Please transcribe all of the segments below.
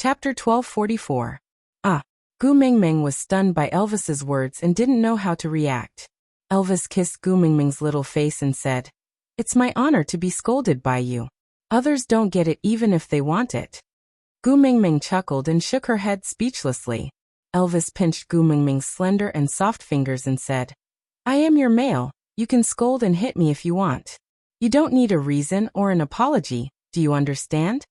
Chapter 1244. Gu Mingming was stunned by Elvis's words and didn't know how to react. Elvis kissed Gu Mingming's little face and said, "It's my honor to be scolded by you. Others don't get it even if they want it." Gu Mingming chuckled and shook her head speechlessly. Elvis pinched Gu Mingming's slender and soft fingers and said, "I am your male. You can scold and hit me if you want. You don't need a reason or an apology, do you understand?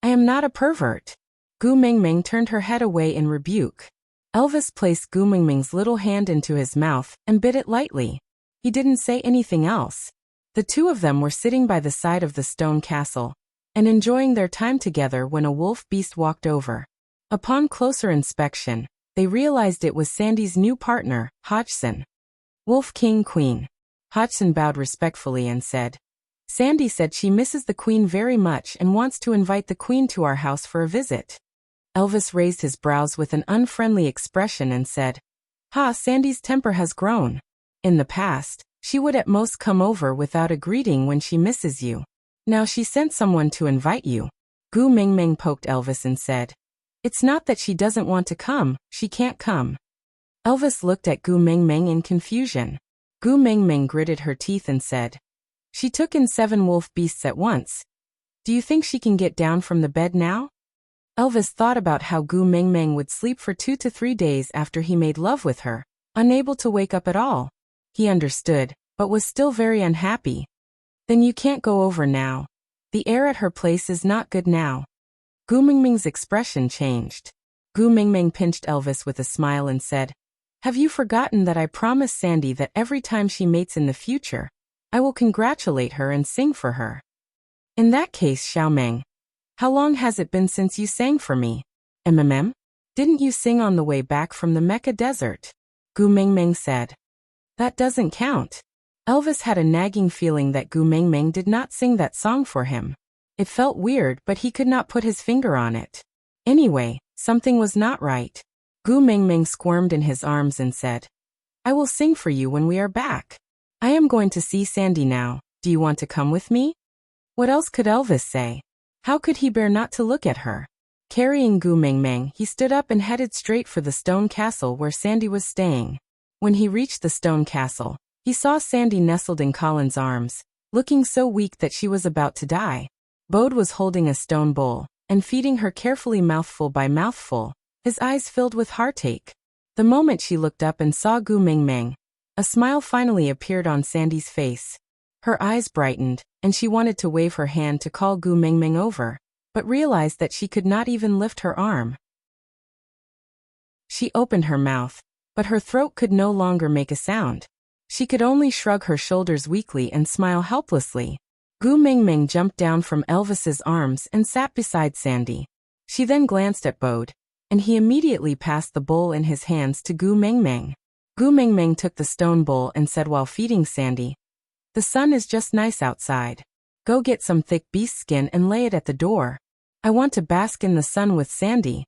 I am not a pervert." Gu Mingming turned her head away in rebuke. Elvis placed Gu Mingming's little hand into his mouth and bit it lightly. He didn't say anything else. The two of them were sitting by the side of the stone castle and enjoying their time together when a wolf beast walked over. Upon closer inspection, they realized it was Sandy's new partner, Hodgson. "Wolf King Queen." Hodgson bowed respectfully and said, "Sandy said she misses the Queen very much and wants to invite the Queen to our house for a visit." Elvis raised his brows with an unfriendly expression and said, Sandy's temper has grown. In the past, she would at most come over without a greeting when she misses you. Now she sent someone to invite you." Gu Mingming poked Elvis and said, "It's not that she doesn't want to come, she can't come." Elvis looked at Gu Mingming in confusion. Gu Mingming gritted her teeth and said, "She took in 7 wolf beasts at once. Do you think she can get down from the bed now?" Elvis thought about how Gu Mingming would sleep for 2 to 3 days after he made love with her, unable to wake up at all. He understood, but was still very unhappy. "Then you can't go over now. The air at her place is not good now." Gu Mingming's expression changed. Gu Mingming pinched Elvis with a smile and said, "Have you forgotten that I promised Sandy that every time she mates in the future, I will congratulate her and sing for her? In that case, Xiaomeng, how long has it been since you sang for me? Didn't you sing on the way back from the Mecca desert?" Gu Mingming said. "That doesn't count." Elvis had a nagging feeling that Gu Mingming did not sing that song for him. It felt weird, but he could not put his finger on it. Anyway, something was not right. Gu Mingming squirmed in his arms and said, "I will sing for you when we are back. I am going to see Sandy now. Do you want to come with me?" What else could Elvis say? How could he bear not to look at her? Carrying Gu Mingming, he stood up and headed straight for the stone castle where Sandy was staying. When he reached the stone castle, he saw Sandy nestled in Colin's arms, looking so weak that she was about to die. Bode was holding a stone bowl and feeding her carefully mouthful by mouthful, his eyes filled with heartache. The moment she looked up and saw Gu Mingming, a smile finally appeared on Sandy's face. Her eyes brightened, and she wanted to wave her hand to call Gu Mingming over, but realized that she could not even lift her arm. She opened her mouth, but her throat could no longer make a sound. She could only shrug her shoulders weakly and smile helplessly. Gu Mingming jumped down from Elvis's arms and sat beside Sandy. She then glanced at Bode, and he immediately passed the bowl in his hands to Gu Mingming. Gu Mingming took the stone bowl and said while feeding Sandy, "The sun is just nice outside. Go get some thick beast skin and lay it at the door. I want to bask in the sun with Sandy."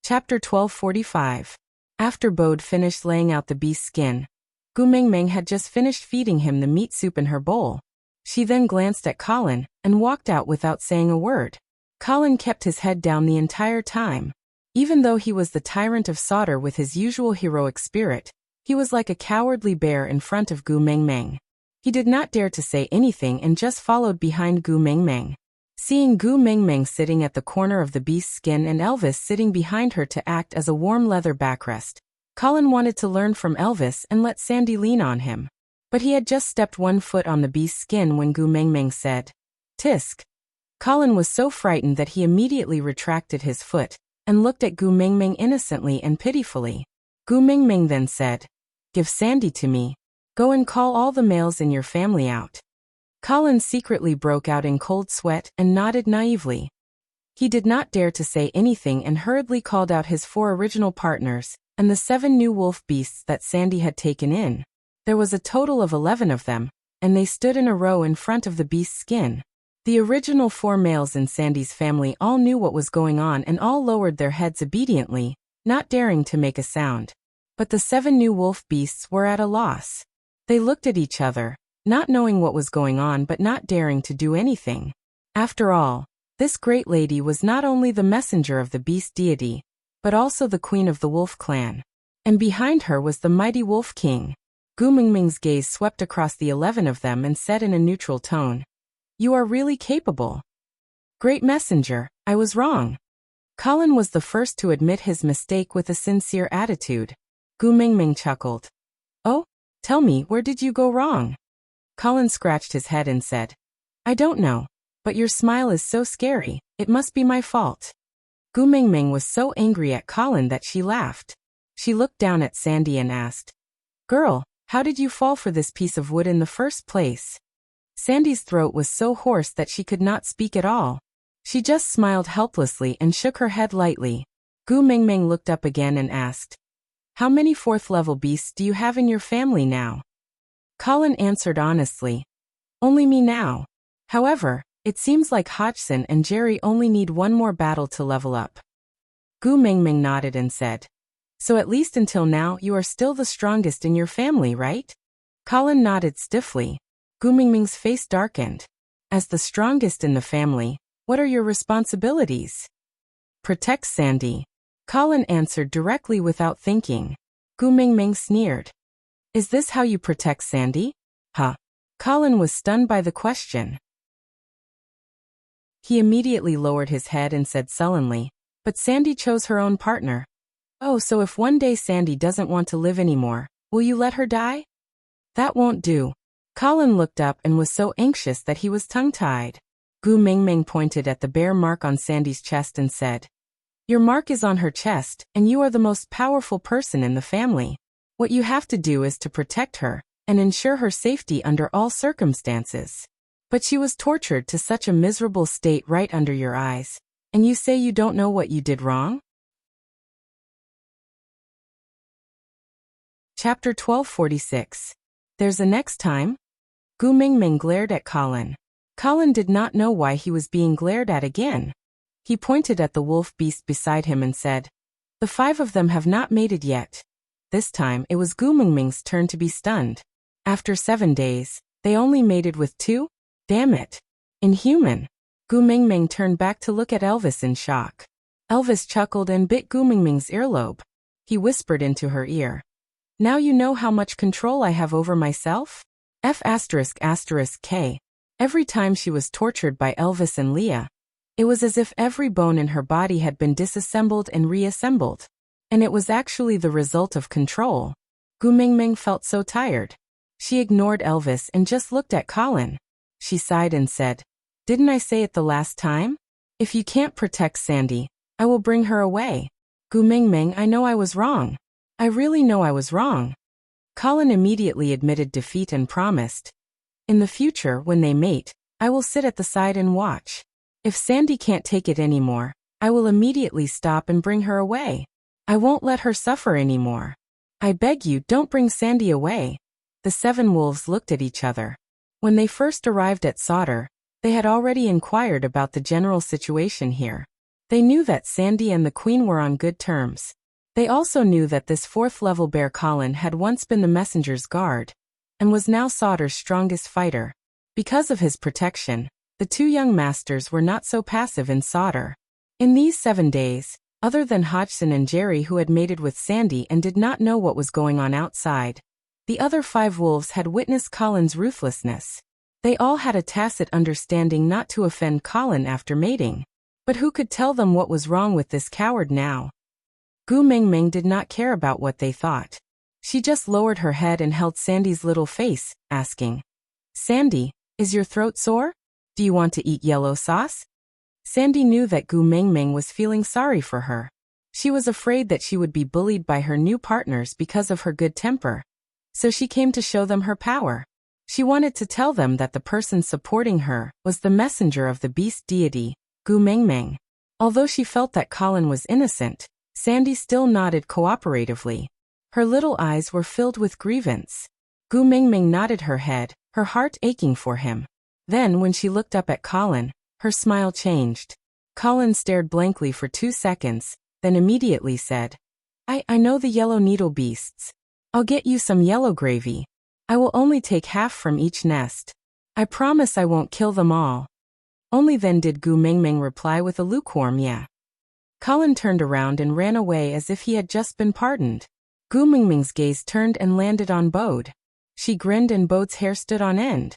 Chapter 1245. After Bode finished laying out the beast skin, Gu Mingming had just finished feeding him the meat soup in her bowl. She then glanced at Colin and walked out without saying a word. Colin kept his head down the entire time. Even though he was the tyrant of Sauter with his usual heroic spirit, he was like a cowardly bear in front of Gu Mingming. He did not dare to say anything and just followed behind Gu Mingming. Seeing Gu Mingming sitting at the corner of the beast's skin and Elvis sitting behind her to act as a warm leather backrest, Colin wanted to learn from Elvis and let Sandy lean on him. But he had just stepped one foot on the beast's skin when Gu Mingming said, "Tisk." Colin was so frightened that he immediately retracted his foot and looked at Gu Mingming innocently and pitifully. Gu Mingming then said, "Give Sandy to me. Go and call all the males in your family out." Colin secretly broke out in cold sweat and nodded naively. He did not dare to say anything and hurriedly called out his 4 original partners and the 7 new wolf beasts that Sandy had taken in. There was a total of 11 of them, and they stood in a row in front of the beast's skin. The original 4 males in Sandy's family all knew what was going on and all lowered their heads obediently, not daring to make a sound. But the 7 new wolf beasts were at a loss. They looked at each other, not knowing what was going on but not daring to do anything. After all, this great lady was not only the messenger of the beast deity, but also the queen of the wolf clan. And behind her was the mighty wolf king. Gu Mingming's gaze swept across the 11 of them and said in a neutral tone, "You are really capable. Great messenger, I was wrong." Colin was the first to admit his mistake with a sincere attitude. Gu Mingming chuckled. "Oh, tell me, where did you go wrong?" Colin scratched his head and said, "I don't know, but your smile is so scary, it must be my fault." Gu Mingming was so angry at Colin that she laughed. She looked down at Sandy and asked, "Girl, how did you fall for this piece of wood in the first place?" Sandy's throat was so hoarse that she could not speak at all. She just smiled helplessly and shook her head lightly. Gu Mingming looked up again and asked, "How many 4th-level beasts do you have in your family now?" Colin answered honestly, "Only me now. However, it seems like Hodgson and Jerry only need one more battle to level up." Gu Mingming nodded and said, "So at least until now you are still the strongest in your family, right?" Colin nodded stiffly. Gu Mingming's face darkened. "As the strongest in the family, what are your responsibilities?" "Protect Sandy." Colin answered directly without thinking. Gu Mingming sneered. "Is this how you protect Sandy?" "Huh." Colin was stunned by the question. He immediately lowered his head and said sullenly, "But Sandy chose her own partner." "Oh, so if one day Sandy doesn't want to live anymore, will you let her die?" "That won't do." Colin looked up and was so anxious that he was tongue-tied. Gu Mingming pointed at the bare mark on Sandy's chest and said, "Your mark is on her chest, and you are the most powerful person in the family. What you have to do is to protect her, and ensure her safety under all circumstances. But she was tortured to such a miserable state right under your eyes, and you say you don't know what you did wrong?" Chapter 1246. There's a next time? Gu Mingming glared at Colin. Colin did not know why he was being glared at again. He pointed at the wolf beast beside him and said, "The 5 of them have not mated yet." This time it was Gu Mingming's turn to be stunned. After 7 days, they only mated with 2? Damn it. Inhuman. Gu Mingming turned back to look at Elvis in shock. Elvis chuckled and bit Gu Mingming's earlobe. He whispered into her ear, "Now you know how much control I have over myself?" F***K. Every time she was tortured by Elvis and Leah, it was as if every bone in her body had been disassembled and reassembled. And it was actually the result of control. Gu Mingming felt so tired. She ignored Elvis and just looked at Colin. She sighed and said, "Didn't I say it the last time? If you can't protect Sandy, I will bring her away." Gu Mingming, I know I was wrong. I really know I was wrong. Colin immediately admitted defeat and promised, "In the future, when they mate, I will sit at the side and watch. If Sandy can't take it anymore, I will immediately stop and bring her away. I won't let her suffer anymore. I beg you, don't bring Sandy away." The 7 wolves looked at each other. When they first arrived at Sodder, they had already inquired about the general situation here. They knew that Sandy and the Queen were on good terms. They also knew that this 4th-level bear Colin had once been the messenger's guard, and was now Sodder's strongest fighter. Because of his protection, the 2 young masters were not so passive in Sodder. In these 7 days, other than Hodgson and Jerry who had mated with Sandy and did not know what was going on outside, the other 5 wolves had witnessed Colin's ruthlessness. They all had a tacit understanding not to offend Colin after mating. But who could tell them what was wrong with this coward now? Gu Mingming did not care about what they thought. She just lowered her head and held Sandy's little face, asking, "Sandy, is your throat sore? Do you want to eat yellow sauce?" Sandy knew that Gu Mingming was feeling sorry for her. She was afraid that she would be bullied by her new partners because of her good temper. So she came to show them her power. She wanted to tell them that the person supporting her was the messenger of the beast deity, Gu Mingming. Although she felt that Colin was innocent, Sandy still nodded cooperatively. Her little eyes were filled with grievance. Gu Mingming nodded her head, her heart aching for him. Then when she looked up at Colin, her smile changed. Colin stared blankly for 2 seconds, then immediately said, I know the yellow needle beasts. I'll get you some yellow gravy. I will only take half from each nest. I promise I won't kill them all." Only then did Gu Mingming reply with a lukewarm yeah. Colin turned around and ran away as if he had just been pardoned. Gu Mingming's gaze turned and landed on Bode. She grinned and Bode's hair stood on end.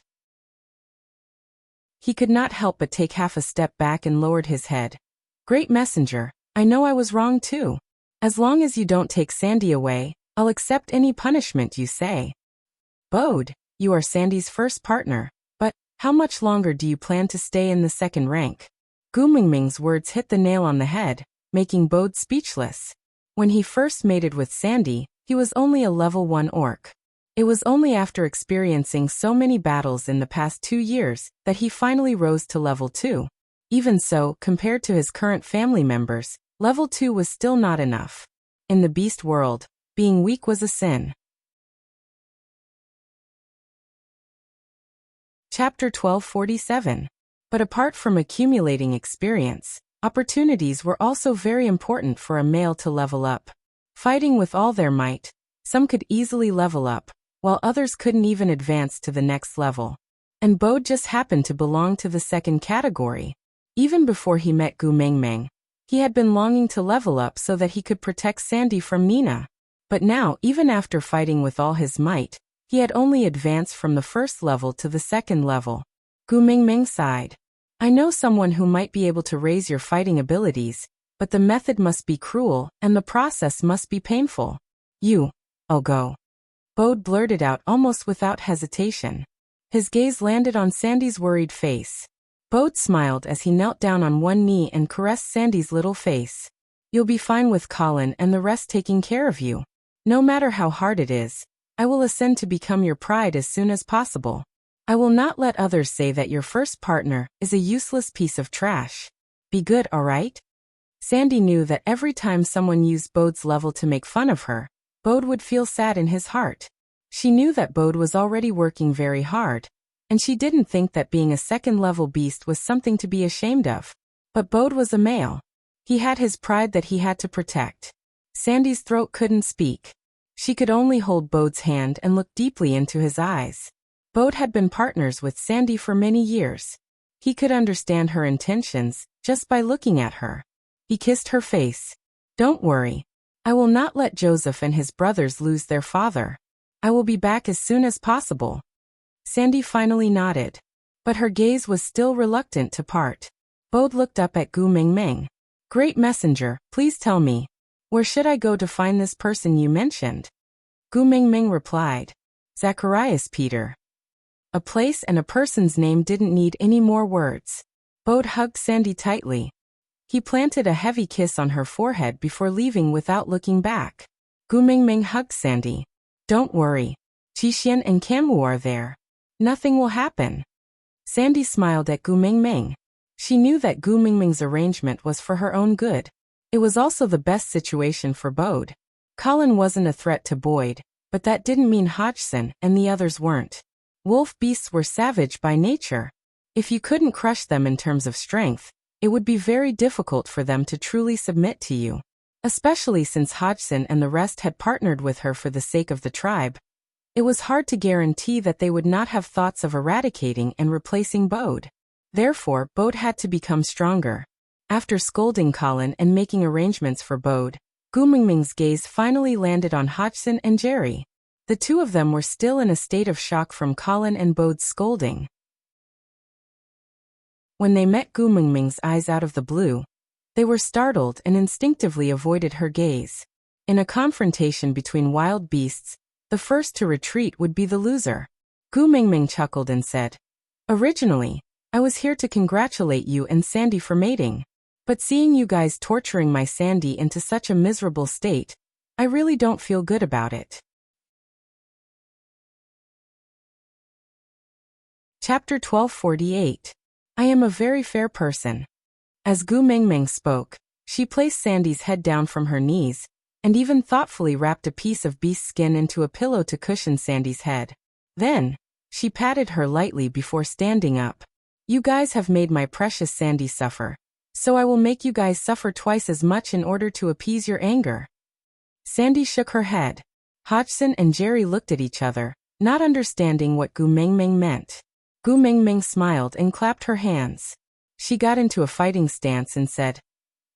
He could not help but take half a step back and lowered his head. Great messenger, I know I was wrong too. As long as you don't take Sandy away, I'll accept any punishment you say. Bode, you are Sandy's first partner, but how much longer do you plan to stay in the second rank? Gu Mingming's words hit the nail on the head, making Bode speechless. When he first mated with Sandy, he was only a level 1 orc. It was only after experiencing so many battles in the past 2 years that he finally rose to level 2. Even so, compared to his current family members, level 2 was still not enough. In the beast world, being weak was a sin. Chapter 1247. But apart from accumulating experience, opportunities were also very important for a male to level up. Fighting with all their might, some could easily level up, while others couldn't even advance to the next level. And Bode just happened to belong to the second category. Even before he met Gu Mingming, he had been longing to level up so that he could protect Sandy from Nina. But now, even after fighting with all his might, he had only advanced from the first level to the second level. Gu Mingming sighed. I know someone who might be able to raise your fighting abilities, but the method must be cruel and the process must be painful. I'll go. Bode blurted out almost without hesitation. His gaze landed on Sandy's worried face. Bode smiled as he knelt down on one knee and caressed Sandy's little face. You'll be fine with Colin and the rest taking care of you. No matter how hard it is, I will ascend to become your pride as soon as possible. I will not let others say that your first partner is a useless piece of trash. Be good, alright? Sandy knew that every time someone used Bode's level to make fun of her, Bode would feel sad in his heart. She knew that Bode was already working very hard, and she didn't think that being a second-level beast was something to be ashamed of. But Bode was a male. He had his pride that he had to protect. Sandy's throat couldn't speak. She could only hold Bode's hand and look deeply into his eyes. Bode had been partners with Sandy for many years. He could understand her intentions just by looking at her. He kissed her face. Don't worry. I will not let Joseph and his brothers lose their father. I will be back as soon as possible. Sandy finally nodded, but her gaze was still reluctant to part. Bode looked up at Gu Mingming. Great messenger, please tell me, where should I go to find this person you mentioned? Gu Mingming replied, Zacharias Peter. A place and a person's name didn't need any more words. Bode hugged Sandy tightly. He planted a heavy kiss on her forehead before leaving without looking back. Gu Mingming hugged Sandy. Don't worry. Qixin and Kamwu are there. Nothing will happen. Sandy smiled at Gu Mingming. She knew that Gu Mingming's arrangement was for her own good. It was also the best situation for Bode. Colin wasn't a threat to Boyd, but that didn't mean Hodgson and the others weren't. Wolf beasts were savage by nature. If you couldn't crush them in terms of strength, it would be very difficult for them to truly submit to you. Especially since Hodgson and the rest had partnered with her for the sake of the tribe. It was hard to guarantee that they would not have thoughts of eradicating and replacing Bode. Therefore, Bode had to become stronger. After scolding Colin and making arrangements for Bode, Gu Mingming's gaze finally landed on Hodgson and Jerry. The two of them were still in a state of shock from Colin and Bode's scolding. When they met Gu Mingming's eyes out of the blue, they were startled and instinctively avoided her gaze. In a confrontation between wild beasts, the first to retreat would be the loser. Gu Mingming chuckled and said, Originally, I was here to congratulate you and Sandy for mating. But seeing you guys torturing my Sandy into such a miserable state, I really don't feel good about it. Chapter 1248. I am a very fair person. As Gu Mingming spoke, she placed Sandy's head down from her knees, and even thoughtfully wrapped a piece of beast skin into a pillow to cushion Sandy's head. Then, she patted her lightly before standing up. You guys have made my precious Sandy suffer, so I will make you guys suffer twice as much in order to appease your anger. Sandy shook her head. Hodgson and Jerry looked at each other, not understanding what Gu Mingming meant. Gu Mingming smiled and clapped her hands. She got into a fighting stance and said,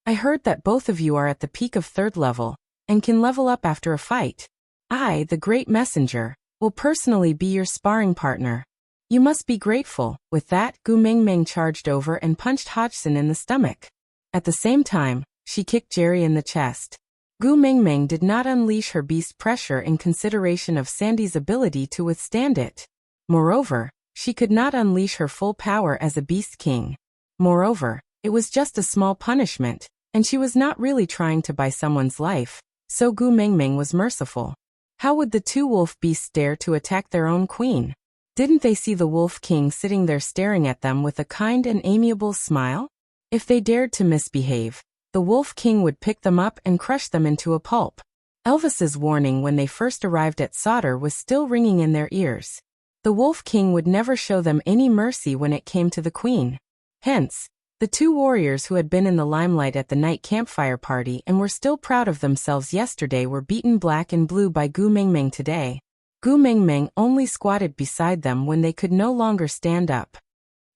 I heard that both of you are at the peak of 3rd level, and can level up after a fight. I, the great messenger, will personally be your sparring partner. You must be grateful. With that, Gu Mingming charged over and punched Hodgson in the stomach. At the same time, she kicked Jerry in the chest. Gu Mingming did not unleash her beast pressure in consideration of Sandy's ability to withstand it. Moreover, she could not unleash her full power as a beast king. Moreover, it was just a small punishment, and she was not really trying to buy someone's life, so Gu Mingming was merciful. How would the 2 wolf beasts dare to attack their own queen? Didn't they see the Wolf King sitting there staring at them with a kind and amiable smile? If they dared to misbehave, the Wolf King would pick them up and crush them into a pulp. Elvis's warning when they first arrived at Sodor was still ringing in their ears. The Wolf King would never show them any mercy when it came to the queen. Hence, the 2 warriors who had been in the limelight at the night campfire party and were still proud of themselves yesterday were beaten black and blue by Gu Mingming today. Gu Mingming only squatted beside them when they could no longer stand up.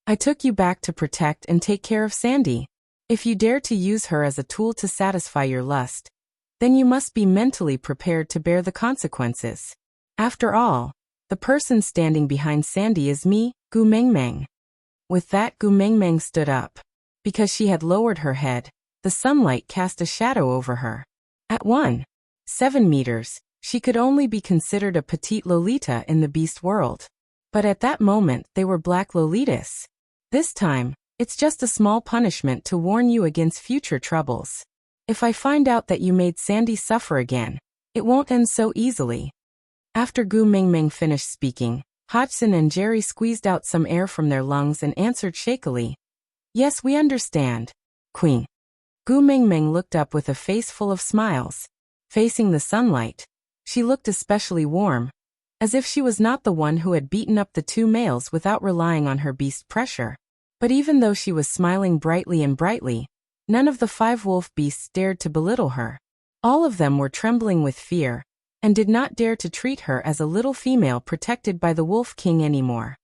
I took you back to protect and take care of Sandy. If you dare to use her as a tool to satisfy your lust, then you must be mentally prepared to bear the consequences. After all, the person standing behind Sandy is me, Gu Mingming. With that, Gu Mingming stood up. Because she had lowered her head, the sunlight cast a shadow over her. At 1.7 meters, she could only be considered a petite Lolita in the beast world. But at that moment they were black Lolitas. This time, it's just a small punishment to warn you against future troubles. If I find out that you made Sandy suffer again, it won't end so easily. After Gu Mingming finished speaking, Hodgson and Jerry squeezed out some air from their lungs and answered shakily, Yes, we understand, Queen. Gu Mingming looked up with a face full of smiles. Facing the sunlight, she looked especially warm, as if she was not the one who had beaten up the 2 males without relying on her beast pressure. But even though she was smiling brightly, none of the 5 wolf beasts dared to belittle her. All of them were trembling with fear, and did not dare to treat her as a little female protected by the Wolf King anymore.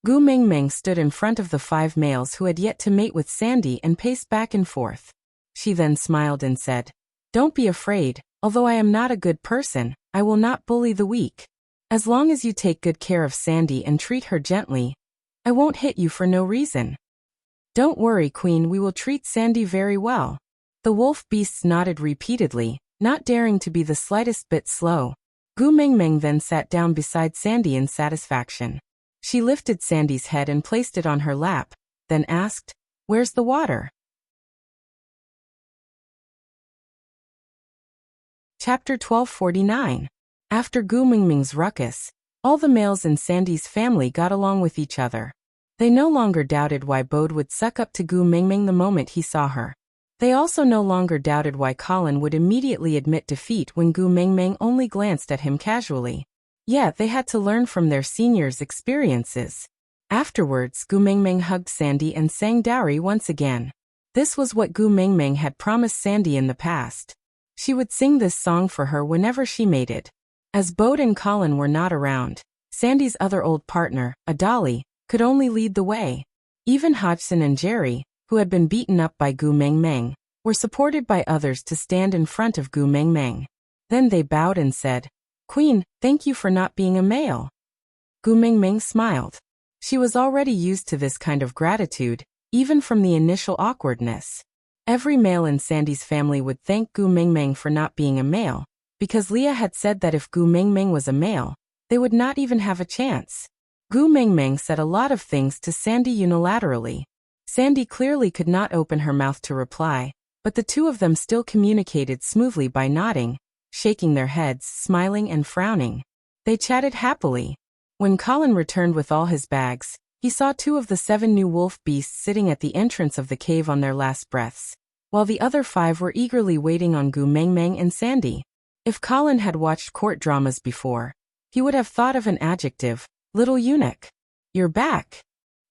Gu Mingming stood in front of the 5 males who had yet to mate with Sandy and paced back and forth. She then smiled and said, Don't be afraid, although I am not a good person, I will not bully the weak. As long as you take good care of Sandy and treat her gently, I won't hit you for no reason. Don't worry, Queen, we will treat Sandy very well. The wolf beasts nodded repeatedly, not daring to be the slightest bit slow. Gu Mingming then sat down beside Sandy in satisfaction. She lifted Sandy's head and placed it on her lap, then asked, Where's the water? Chapter 1249. After Gu Mingming's ruckus, all the males in Sandy's family got along with each other. They no longer doubted why Bode would suck up to Gu Mingming the moment he saw her. They also no longer doubted why Colin would immediately admit defeat when Gu Mingming only glanced at him casually. Yet they had to learn from their seniors' experiences. Afterwards, Gu Mingming hugged Sandy and sang Dowry once again. This was what Gu Mingming had promised Sandy in the past. She would sing this song for her whenever she mated. As Bode and Colin were not around, Sandy's other old partner, Adali, could only lead the way. Even Hodgson and Jerry, who had been beaten up by Gu Mingming, were supported by others to stand in front of Gu Mingming. Then they bowed and said, Queen, thank you for not being a male. Gu Mingming smiled. She was already used to this kind of gratitude, even from the initial awkwardness. Every male in Sandy's family would thank Gu Mingming for not being a male, because Leah had said that if Gu Mingming was a male, they would not even have a chance. Gu Mingming said a lot of things to Sandy unilaterally. Sandy clearly could not open her mouth to reply, but the 2 of them still communicated smoothly by nodding, shaking their heads, smiling and frowning. They chatted happily. When Colin returned with all his bags, he saw 2 of the 7 new wolf beasts sitting at the entrance of the cave on their last breaths, while the other 5 were eagerly waiting on Gu Mingming and Sandy. If Colin had watched court dramas before, he would have thought of an adjective, little eunuch. You're back.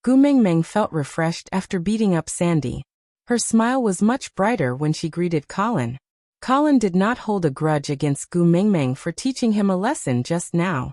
Gu Mingming felt refreshed after beating up Sandy. Her smile was much brighter when she greeted Colin. Colin did not hold a grudge against Gu Mingming for teaching him a lesson just now.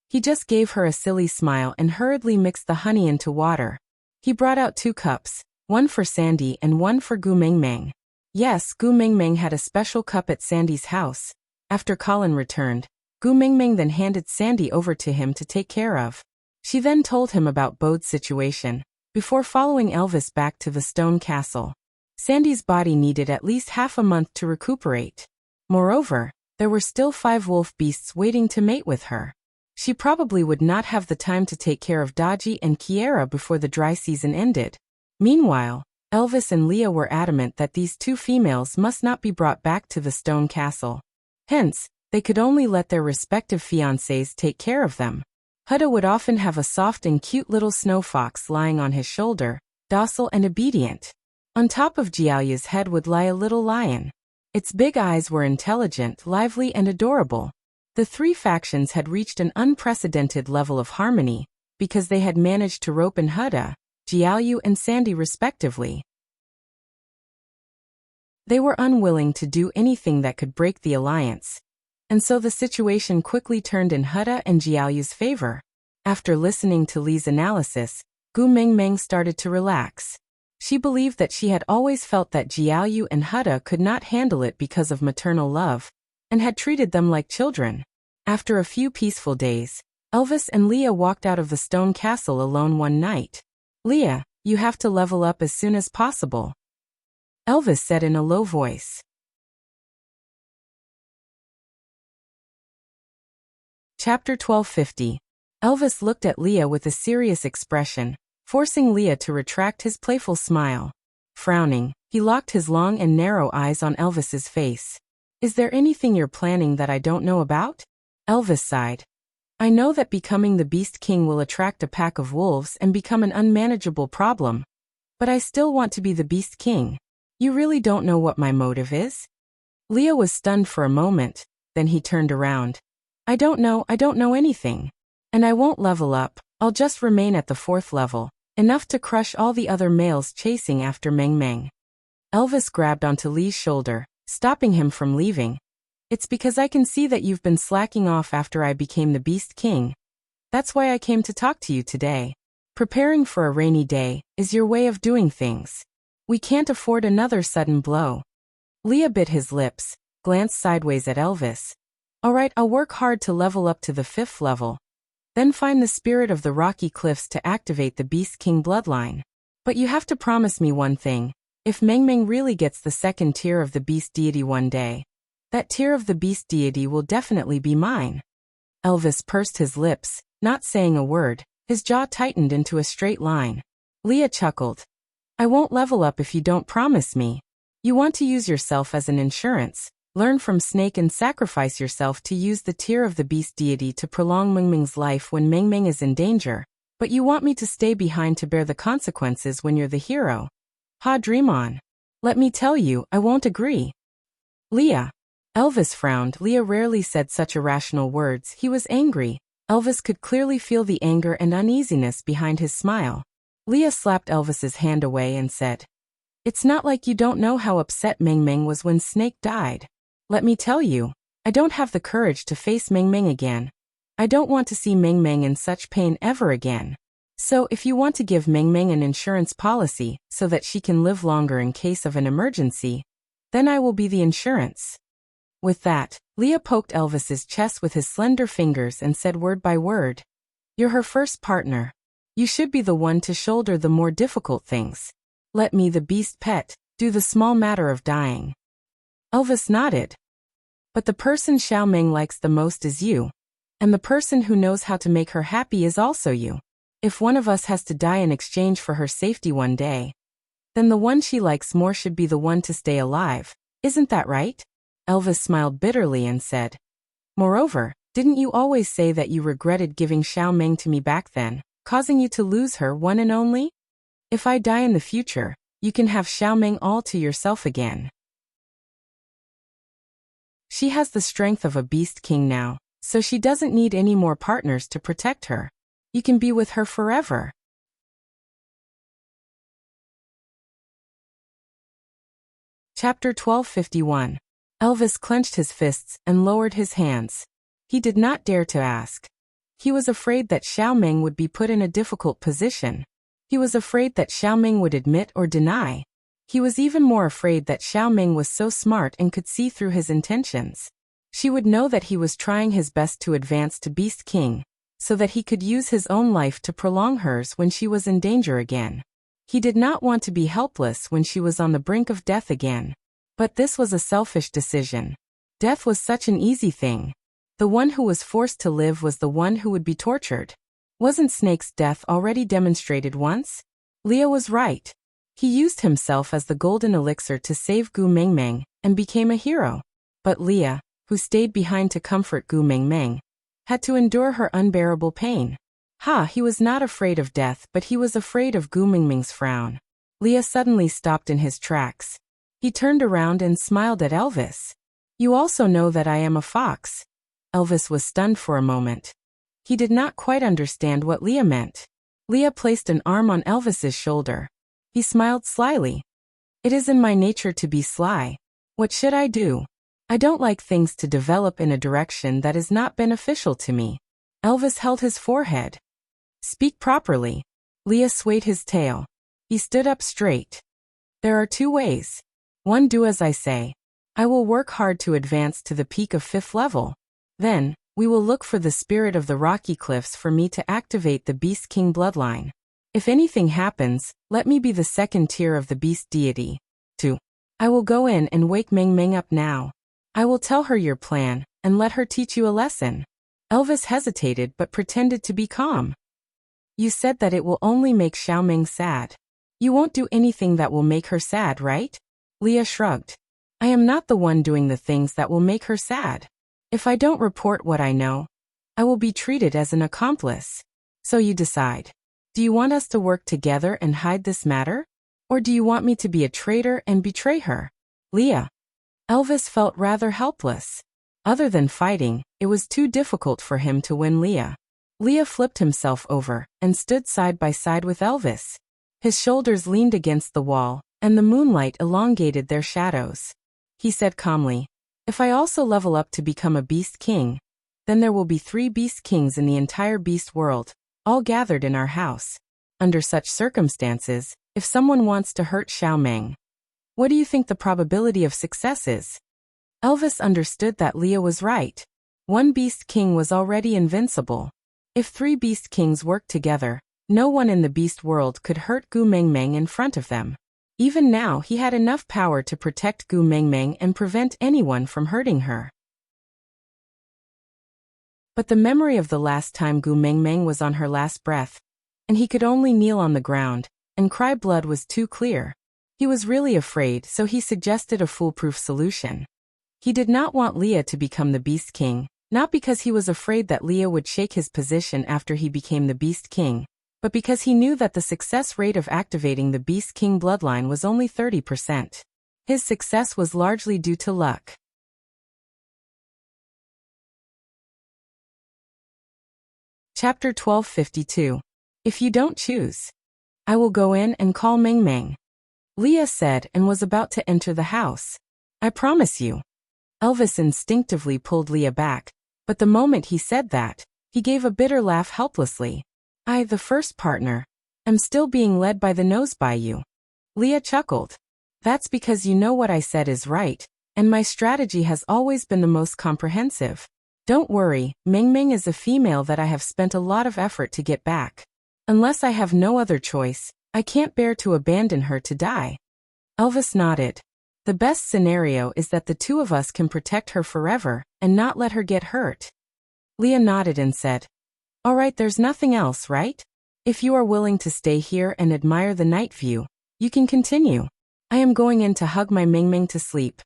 He just gave her a silly smile and hurriedly mixed the honey into water. He brought out 2 cups, one for Sandy and one for Gu Mingming. Yes, Gu Mingming had a special cup at Sandy's house. After Colin returned, Gu Mingming then handed Sandy over to him to take care of. She then told him about Bode's situation, before following Elvis back to the stone castle. Sandy's body needed at least half a month to recuperate. Moreover, there were still 5 wolf beasts waiting to mate with her. She probably would not have the time to take care of Dodgy and Kiera before the dry season ended. Meanwhile, Elvis and Leah were adamant that these 2 females must not be brought back to the stone castle. Hence, they could only let their respective fiancés take care of them. Hutta would often have a soft and cute little snow fox lying on his shoulder, docile and obedient. On top of Jiaoya's head would lie a little lion. Its big eyes were intelligent, lively and adorable. The 3 factions had reached an unprecedented level of harmony, because they had managed to rope in Hutta, Jiaoyu and Sandy respectively. They were unwilling to do anything that could break the alliance, and so the situation quickly turned in Hutta and Jiaoyu's favor. After listening to Li's analysis, Gu Mingming started to relax. She believed that she had always felt that Jiaoyu and Hutta could not handle it because of maternal love, and had treated them like children. After a few peaceful days, Elvis and Leah walked out of the stone castle alone one night. "Leah, you have to level up as soon as possible," Elvis said in a low voice. Chapter 1250. Elvis looked at Leah with a serious expression, forcing Leah to retract his playful smile. Frowning, he locked his long and narrow eyes on Elvis's face. "Is there anything you're planning that I don't know about?" Elvis sighed. "I know that becoming the Beast King will attract a pack of wolves and become an unmanageable problem. But I still want to be the Beast King. You really don't know what my motive is?" Leah was stunned for a moment, then he turned around. I don't know anything. And I won't level up, I'll just remain at the 4th level, enough to crush all the other males chasing after Meng Meng." Elvis grabbed onto Li's shoulder, stopping him from leaving. "It's because I can see that you've been slacking off after I became the Beast King. That's why I came to talk to you today. Preparing for a rainy day is your way of doing things. We can't afford another sudden blow." Leah bit his lips, glanced sideways at Elvis. "All right, I'll work hard to level up to the 5th level. Then find the spirit of the Rocky Cliffs to activate the Beast King bloodline. But you have to promise me one thing. If Meng Meng really gets the 2nd tier of the Beast Deity one day, that tier of the Beast Deity will definitely be mine." Elvis pursed his lips, not saying a word, his jaw tightened into a straight line. Leah chuckled. "I won't level up if you don't promise me. You want to use yourself as an insurance. Learn from Snake and sacrifice yourself to use the tier of the Beast Deity to prolong Meng Meng's life when Meng Meng is in danger. But you want me to stay behind to bear the consequences when you're the hero. Ha, dream on. Let me tell you, I won't agree." "Leah." Elvis frowned. Leah rarely said such irrational words. He was angry. Elvis could clearly feel the anger and uneasiness behind his smile. Leah slapped Elvis's hand away and said, "It's not like you don't know how upset Meng Meng was when Snake died. Let me tell you, I don't have the courage to face Meng Meng again. I don't want to see Meng Meng in such pain ever again. So if you want to give Meng Meng an insurance policy so that she can live longer in case of an emergency, then I will be the insurance." With that, Leah poked Elvis's chest with his slender fingers and said word by word, "You're her first partner. You should be the one to shoulder the more difficult things. Let me, the beast pet, do the small matter of dying." Elvis nodded. "But the person Xiao Meng likes the most is you. And the person who knows how to make her happy is also you. If one of us has to die in exchange for her safety one day, then the one she likes more should be the one to stay alive. Isn't that right?" Elvis smiled bitterly and said, "Moreover, didn't you always say that you regretted giving Xiao Meng to me back then, causing you to lose her one and only? If I die in the future, you can have Xiao Meng all to yourself again. She has the strength of a Beast King now, so she doesn't need any more partners to protect her. You can be with her forever." Chapter 1251. Elvis clenched his fists and lowered his hands. He did not dare to ask. He was afraid that Xiao Meng would be put in a difficult position. He was afraid that Xiaoming would admit or deny. He was even more afraid that Xiaoming was so smart and could see through his intentions. She would know that he was trying his best to advance to Beast King, so that he could use his own life to prolong hers when she was in danger again. He did not want to be helpless when she was on the brink of death again. But this was a selfish decision. Death was such an easy thing. The one who was forced to live was the one who would be tortured. Wasn't Snake's death already demonstrated once? Leah was right. He used himself as the golden elixir to save Gu Mengmeng and became a hero. But Leah, who stayed behind to comfort Gu Mengmeng, had to endure her unbearable pain. He was not afraid of death, but he was afraid of Gu Mengmeng's frown. Leah suddenly stopped in his tracks. He turned around and smiled at Elvis. "You also know that I am a fox." Elvis was stunned for a moment. He did not quite understand what Leah meant. Leah placed an arm on Elvis's shoulder. He smiled slyly. "It is in my nature to be sly. What should I do? I don't like things to develop in a direction that is not beneficial to me." Elvis held his forehead. "Speak properly." Leah swayed his tail. He stood up straight. "There are two ways. One, do as I say. I will work hard to advance to the peak of 5th level. Then, we will look for the spirit of the rocky cliffs for me to activate the Beast King bloodline. If anything happens, let me be the second tier of the beast deity. 2. I will go in and wake Meng Meng up now. I will tell her your plan, and let her teach you a lesson." Elvis hesitated but pretended to be calm. "You said that it will only make Xiaoming sad. You won't do anything that will make her sad, right?" Leah shrugged. "I am not the one doing the things that will make her sad. If I don't report what I know, I will be treated as an accomplice. So you decide. Do you want us to work together and hide this matter? Or do you want me to be a traitor and betray her?" "Leah." Elvis felt rather helpless. Other than fighting, it was too difficult for him to win Leah. Leah flipped himself over and stood side by side with Elvis. His shoulders leaned against the wall, and the moonlight elongated their shadows. He said calmly, "If I also level up to become a Beast King, then there will be 3 Beast Kings in the entire beast world, all gathered in our house. Under such circumstances, if someone wants to hurt Xiaoming, what do you think the probability of success is?" Elvis understood that Leah was right. 1 Beast King was already invincible. If 3 Beast Kings worked together, no one in the beast world could hurt Gu Mengmeng in front of them. Even now he had enough power to protect Gu Mengmeng and prevent anyone from hurting her. But the memory of the last time Gu Mengmeng was on her last breath, and he could only kneel on the ground and cry blood, was too clear. He was really afraid, so he suggested a foolproof solution. He did not want Leah to become the Beast King, not because he was afraid that Leah would shake his position after he became the Beast King, but because he knew that the success rate of activating the Beast King bloodline was only 30%. His success was largely due to luck. Chapter 1252. If you don't choose, I will go in and call Meng Meng. Leah said, and was about to enter the house. "I promise you." Elvis instinctively pulled Leah back, but the moment he said that, he gave a bitter laugh helplessly. "I, the first partner, am still being led by the nose by you." Leah chuckled. "That's because you know what I said is right, and my strategy has always been the most comprehensive. Don't worry, Meng Meng is a female that I have spent a lot of effort to get back. Unless I have no other choice, I can't bear to abandon her to die." Elvis nodded. "The best scenario is that the 2 of us can protect her forever and not let her get hurt." Leah nodded and said, "All right, there's nothing else, right? If you are willing to stay here and admire the night view, you can continue. I am going in to hug my Meng Meng to sleep."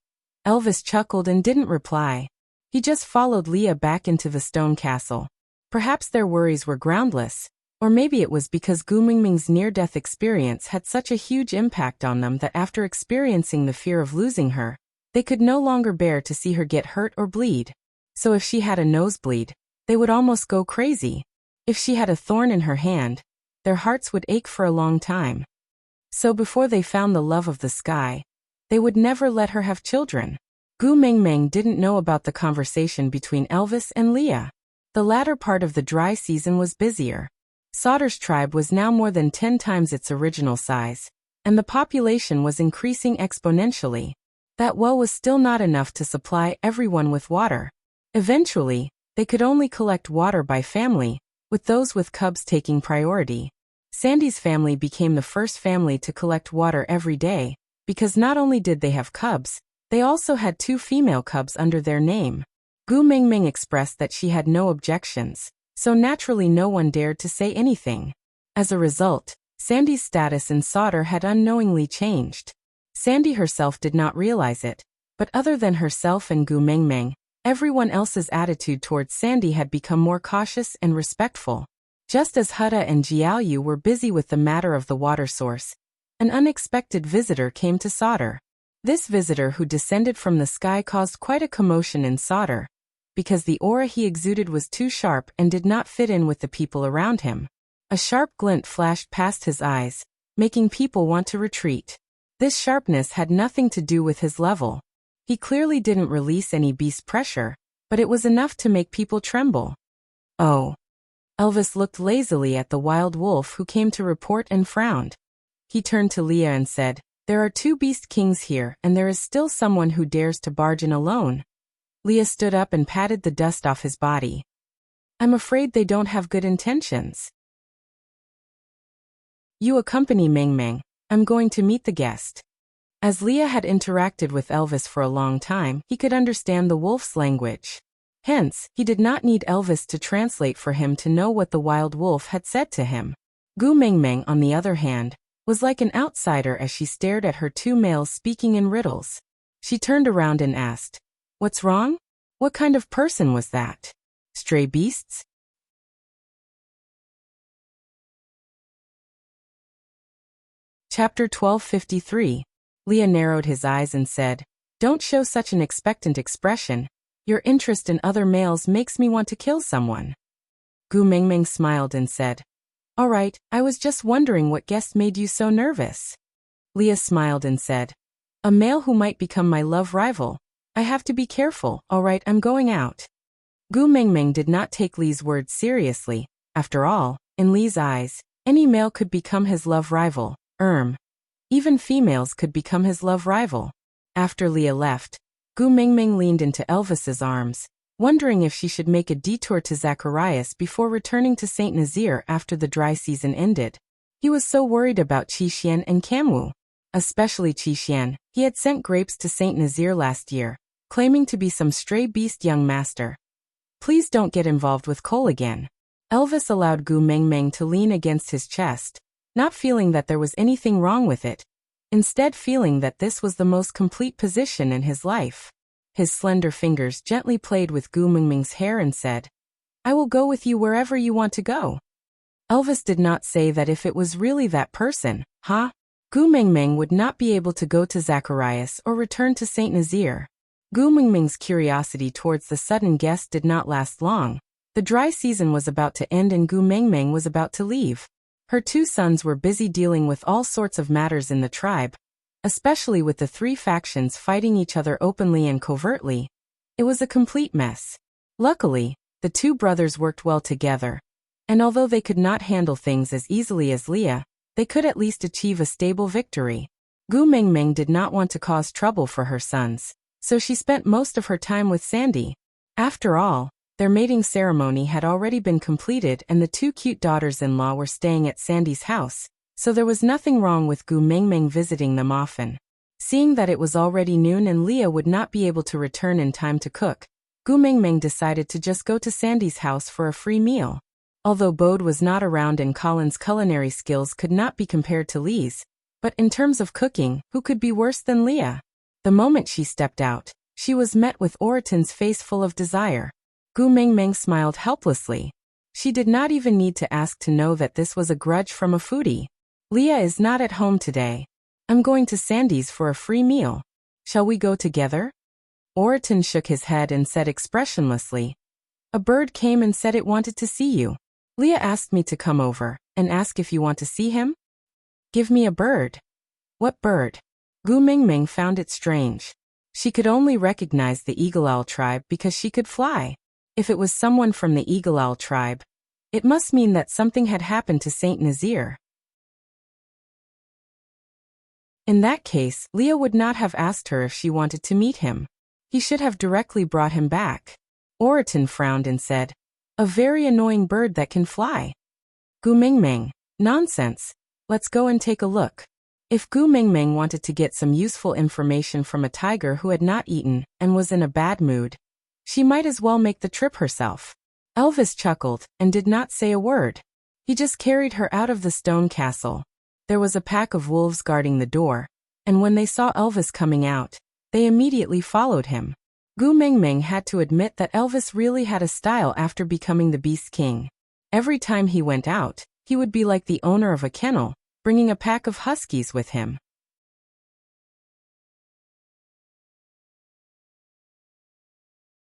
Elvis chuckled and didn't reply. He just followed Leah back into the stone castle. Perhaps their worries were groundless, or maybe it was because Gu Mengmeng's near-death experience had such a huge impact on them that after experiencing the fear of losing her, they could no longer bear to see her get hurt or bleed. So if she had a nosebleed, they would almost go crazy. If she had a thorn in her hand, their hearts would ache for a long time. So before they found the love of the sky, they would never let her have children. Gu Mengmeng didn't know about the conversation between Elvis and Leah. The latter part of the dry season was busier. Sauter's tribe was now more than 10 times its original size, and the population was increasing exponentially. That well was still not enough to supply everyone with water. Eventually, they could only collect water by family, with those with cubs taking priority. Sandy's family became the first family to collect water every day, because not only did they have cubs, they also had 2 female cubs under their name. Gu Mingming expressed that she had no objections, so naturally no one dared to say anything. As a result, Sandy's status in Sauter had unknowingly changed. Sandy herself did not realize it, but other than herself and Gu Mingming, everyone else's attitude towards Sandy had become more cautious and respectful. Just as Hutta and Jiaoyu were busy with the matter of the water source, an unexpected visitor came to Sauter. This visitor who descended from the sky caused quite a commotion in Sauter, because the aura he exuded was too sharp and did not fit in with the people around him. A sharp glint flashed past his eyes, making people want to retreat. This sharpness had nothing to do with his level. He clearly didn't release any beast pressure, but it was enough to make people tremble. Oh. Elvis looked lazily at the wild wolf who came to report and frowned. He turned to Leah and said, "There are 2 beast kings here and there is still someone who dares to barge in alone." Leah stood up and patted the dust off his body. "I'm afraid they don't have good intentions. You accompany Ming Ming. I'm going to meet the guest." As Leah had interacted with Elvis for a long time, he could understand the wolf's language. Hence, he did not need Elvis to translate for him to know what the wild wolf had said to him. Gu Mingming, on the other hand, was like an outsider as she stared at her 2 males speaking in riddles. She turned around and asked, "What's wrong? What kind of person was that? Stray beasts?" Chapter 1253. Leah narrowed his eyes and said, "Don't show such an expectant expression. Your interest in other males makes me want to kill someone." Gu Mingming smiled and said, "All right, I was just wondering what guest made you so nervous." Leah smiled and said, "A male who might become my love rival. I have to be careful. All right, I'm going out." Gu Mingming did not take Li's words seriously. After all, in Li's eyes, any male could become his love rival. Even females could become his love rival. After Leah left, Gu Mingming leaned into Elvis's arms, wondering if she should make a detour to Zacharias before returning to St. Nazaire after the dry season ended. He was so worried about Qi and Kamwu. Especially Qi. He had sent grapes to St. Nazaire last year, claiming to be some stray beast young master. "Please don't get involved with Cole again." Elvis allowed Gu Mingming to lean against his chest, not feeling that there was anything wrong with it, instead feeling that this was the most complete position in his life. His slender fingers gently played with Gu Mingming's hair and said, "I will go with you wherever you want to go." Elvis did not say that if it was really that person, Gu Mingming would not be able to go to Zacharias or return to St. Nazaire. Gu Mingming's curiosity towards the sudden guest did not last long. The dry season was about to end and Gu Mingming was about to leave. Her 2 sons were busy dealing with all sorts of matters in the tribe, especially with the 3 factions fighting each other openly and covertly. It was a complete mess. Luckily, the 2 brothers worked well together, and although they could not handle things as easily as Leah, they could at least achieve a stable victory. Gu Mingming did not want to cause trouble for her sons, so she spent most of her time with Sandy. After all, their mating ceremony had already been completed and the 2 cute daughters-in-law were staying at Sandy's house, so there was nothing wrong with Gu Mingming visiting them often. Seeing that it was already noon and Leah would not be able to return in time to cook, Gu Mingming decided to just go to Sandy's house for a free meal. Although Bode was not around and Colin's culinary skills could not be compared to Lee's, but in terms of cooking, who could be worse than Leah? The moment she stepped out, she was met with Oraton's face full of desire. Gu Mingming smiled helplessly. She did not even need to ask to know that this was a grudge from a foodie. "Leah is not at home today. I'm going to Sandy's for a free meal. Shall we go together?" Oraton shook his head and said expressionlessly, "A bird came and said it wanted to see you. Leah asked me to come over and ask if you want to see him." "Give me a bird." "What bird?" Gu Mingming found it strange. She could only recognize the Eagle Owl tribe because she could fly. If it was someone from the Eagle Owl tribe, It must mean that something had happened to Saint Nazir. In that case, Leah would not have asked her if she wanted to meet him. He should have directly brought him back. Oriton frowned and said, "A very annoying bird that can fly." Gu Mingming. Nonsense. Let's go and take a look. If Gu Mingming wanted to get some useful information from a tiger who had not eaten and was in a bad mood, she might as well make the trip herself. Elvis chuckled and did not say a word. He just carried her out of the stone castle. There was a pack of wolves guarding the door, and when they saw Elvis coming out, they immediately followed him. Gu Mingming had to admit that Elvis really had a style after becoming the Beast King. Every time he went out, he would be like the owner of a kennel, bringing a pack of huskies with him.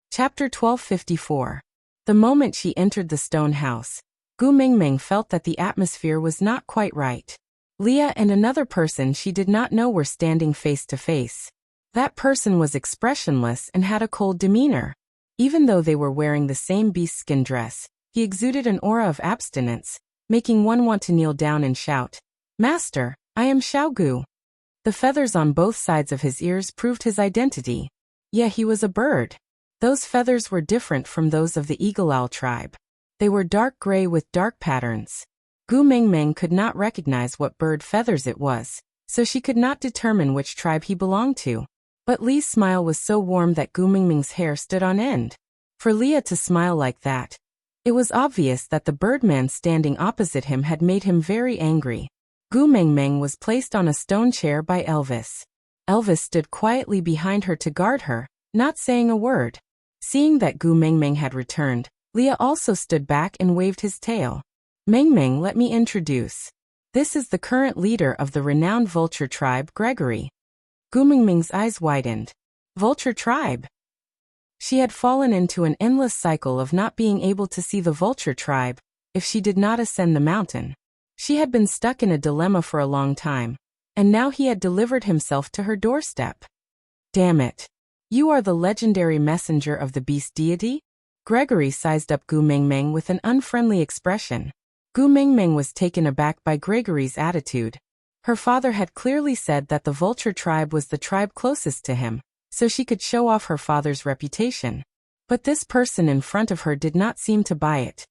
Chapter 1254. The moment she entered the stone house, Gu Mingming felt that the atmosphere was not quite right. Leah and another person she did not know were standing face to face. That person was expressionless and had a cold demeanor. Even though they were wearing the same beastskin dress, he exuded an aura of abstinence, making one want to kneel down and shout, "Master, I am Xiao Gu." The feathers on both sides of his ears proved his identity. Yeah, he was a bird. Those feathers were different from those of the eagle owl tribe. They were dark gray with dark patterns. Gu Mingming could not recognize what bird feathers it was, so she could not determine which tribe he belonged to. But Li's smile was so warm that Gu Mingming's hair stood on end. For Leah to smile like that, it was obvious that the birdman standing opposite him had made him very angry. Gu Mingming was placed on a stone chair by Elvis. Elvis stood quietly behind her to guard her, not saying a word. Seeing that Gu Mingming had returned, Leah also stood back and waved his tail. "Mingming, let me introduce. This is the current leader of the renowned vulture tribe, Gregory." Gu Mingming's eyes widened. Vulture tribe? She had fallen into an endless cycle of not being able to see the vulture tribe if she did not ascend the mountain. She had been stuck in a dilemma for a long time, and now he had delivered himself to her doorstep. "Damn it. You are the legendary messenger of the beast deity?" Gregory sized up Gu Mingming with an unfriendly expression. Gu Mingming was taken aback by Gregory's attitude. Her father had clearly said that the vulture tribe was the tribe closest to him, so she could show off her father's reputation. But this person in front of her did not seem to buy it.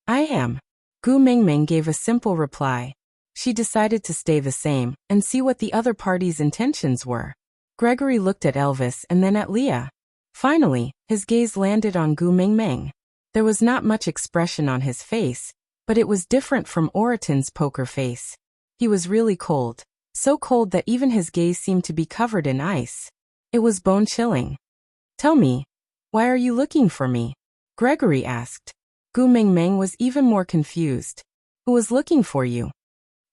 "I am." Gu Mingming gave a simple reply. She decided to stay the same and see what the other party's intentions were. Gregory looked at Elvis and then at Leah. Finally, his gaze landed on Gu Mingming. There was not much expression on his face, but it was different from Oriton's poker face. He was really cold, so cold that even his gaze seemed to be covered in ice. It was bone-chilling. "Tell me, why are you looking for me?" Gregory asked. Gu Mingming was even more confused. "Who was looking for you?"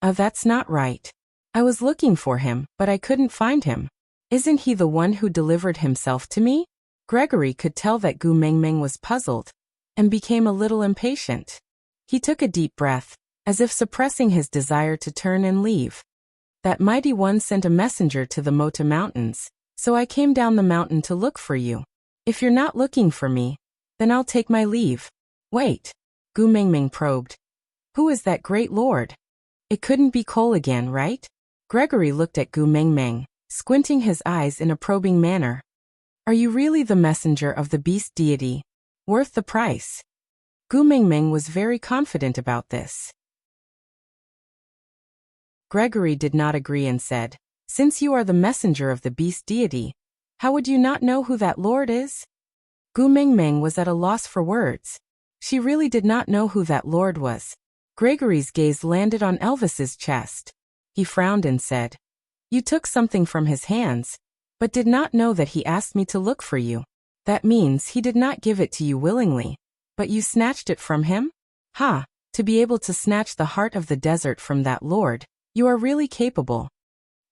That's not right. I was looking for him, but I couldn't find him." "Isn't he the one who delivered himself to me?" Gregory could tell that Gu Mingming was puzzled and became a little impatient. He took a deep breath, as if suppressing his desire to turn and leave. "That mighty one sent a messenger to the Mota Mountains, so I came down the mountain to look for you. If you're not looking for me, then I'll take my leave." "Wait," Gu Mingming probed. "Who is that great lord? It couldn't be Cole again, right?" Gregory looked at Gu Mingming, squinting his eyes in a probing manner. "Are you really the messenger of the beast deity? Worth the price?" Gu Mingming was very confident about this. Gregory did not agree and said, "Since you are the messenger of the beast deity, how would you not know who that lord is?" Gu Mingming was at a loss for words. She really did not know who that lord was. Gregory's gaze landed on Elvis's chest. He frowned and said, "You took something from his hands, but did not know that he asked me to look for you. That means he did not give it to you willingly, but you snatched it from him? Ha! To be able to snatch the heart of the desert from that lord, you are really capable."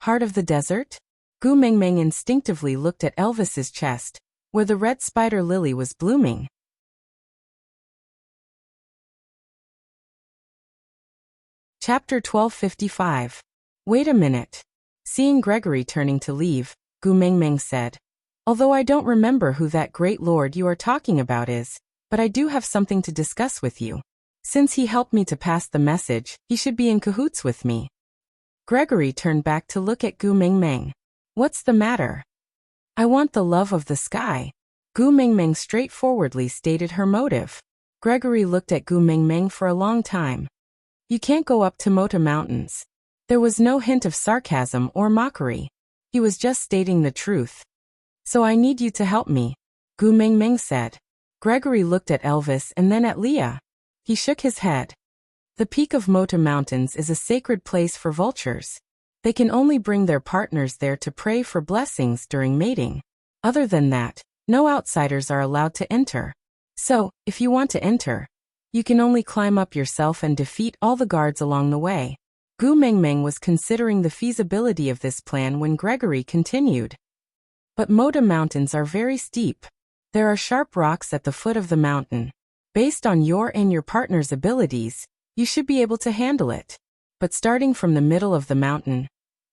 "Heart of the desert?" Gu Mingming instinctively looked at Elvis's chest, where the red spider lily was blooming. Chapter 1255. Wait a minute. Seeing Gregory turning to leave, Gu Mingming said, "Although I don't remember who that great lord you are talking about is, but I do have something to discuss with you." Since he helped me to pass the message, he should be in cahoots with me. Gregory turned back to look at Gu Mingming. What's the matter? I want the love of the sky. Gu Mingming straightforwardly stated her motive. Gregory looked at Gu Mingming for a long time. You can't go up to Mota Mountains. There was no hint of sarcasm or mockery. He was just stating the truth. So I need you to help me, Gu Mingming said. Gregory looked at Elvis and then at Leah. He shook his head. The peak of Mota Mountains is a sacred place for vultures. They can only bring their partners there to pray for blessings during mating. Other than that, no outsiders are allowed to enter. So, if you want to enter, you can only climb up yourself and defeat all the guards along the way. Gu Mingming was considering the feasibility of this plan when Gregory continued. But Mota Mountains are very steep. There are sharp rocks at the foot of the mountain. Based on your and your partner's abilities, you should be able to handle it. But starting from the middle of the mountain,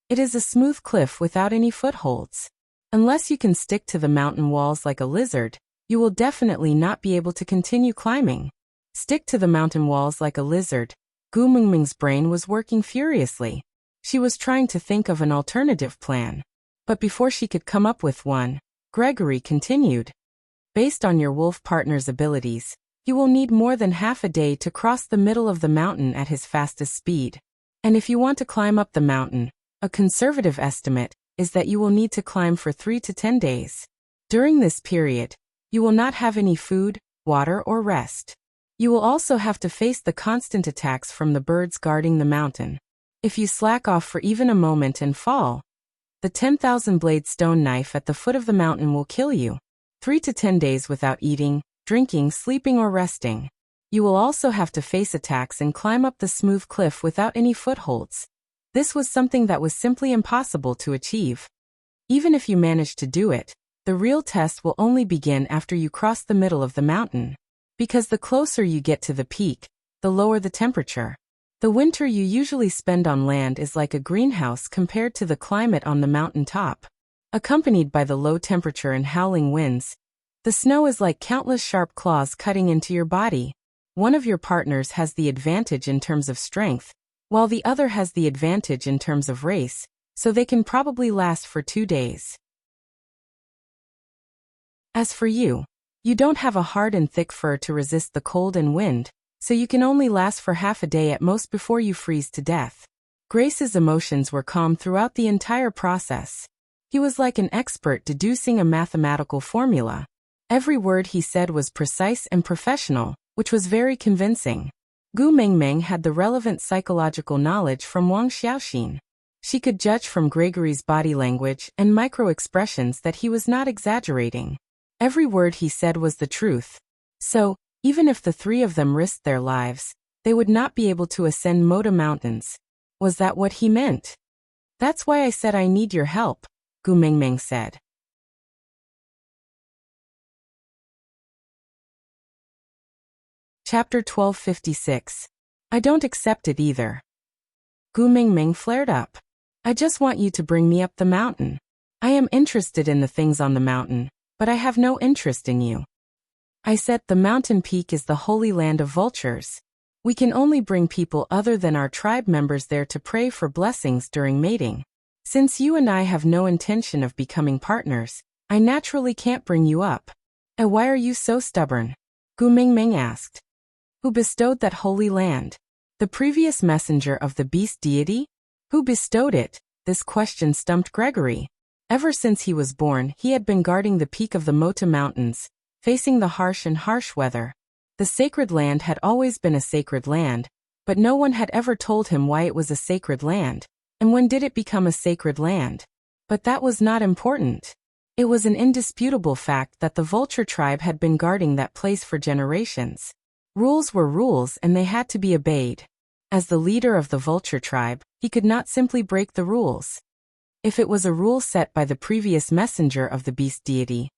it is a smooth cliff without any footholds. Unless you can stick to the mountain walls like a lizard, you will definitely not be able to continue climbing. Stick to the mountain walls like a lizard. Gu Mingming's brain was working furiously. She was trying to think of an alternative plan. But before she could come up with one, Gregory continued. Based on your wolf partner's abilities, you will need more than half a day to cross the middle of the mountain at his fastest speed. And if you want to climb up the mountain, a conservative estimate is that you will need to climb for 3 to 10 days. During this period, you will not have any food, water, or rest. You will also have to face the constant attacks from the birds guarding the mountain. If you slack off for even a moment and fall, the 10,000-blade stone knife at the foot of the mountain will kill you. 3 to 10 days without eating, drinking, sleeping, or resting. You will also have to face attacks and climb up the smooth cliff without any footholds. This was something that was simply impossible to achieve. Even if you manage to do it, the real test will only begin after you cross the middle of the mountain. Because the closer you get to the peak, the lower the temperature. The winter you usually spend on land is like a greenhouse compared to the climate on the mountain top. Accompanied by the low temperature and howling winds, the snow is like countless sharp claws cutting into your body. One of your partners has the advantage in terms of strength, while the other has the advantage in terms of race, so they can probably last for 2 days. As for you, you don't have a hard and thick fur to resist the cold and wind, so you can only last for half a day at most before you freeze to death. Grace's emotions were calm throughout the entire process. He was like an expert deducing a mathematical formula. Every word he said was precise and professional, which was very convincing. Gu Mingming had the relevant psychological knowledge from Wang Xiaoxin. She could judge from Gregory's body language and micro-expressions that he was not exaggerating. Every word he said was the truth. So, even if the three of them risked their lives, they would not be able to ascend Mota Mountains. Was that what he meant? That's why I said I need your help, Gu Mingming said. Chapter 1256. I don't accept it either. Gu Mingming flared up. I just want you to bring me up the mountain. I am interested in the things on the mountain, but I have no interest in you. I said the mountain peak is the holy land of vultures. We can only bring people other than our tribe members there to pray for blessings during mating. Since you and I have no intention of becoming partners, I naturally can't bring you up. And why are you so stubborn? Gu Mingming asked. Who bestowed that holy land? The previous messenger of the beast deity? Who bestowed it? This question stumped Gregory. Ever since he was born, he had been guarding the peak of the Mota Mountains, facing the harsh weather. The sacred land had always been a sacred land, but no one had ever told him why it was a sacred land, and when did it become a sacred land. But that was not important. It was an indisputable fact that the vulture tribe had been guarding that place for generations. Rules were rules and they had to be obeyed. As the leader of the vulture tribe, he could not simply break the rules. If it was a rule set by the previous messenger of the beast deity,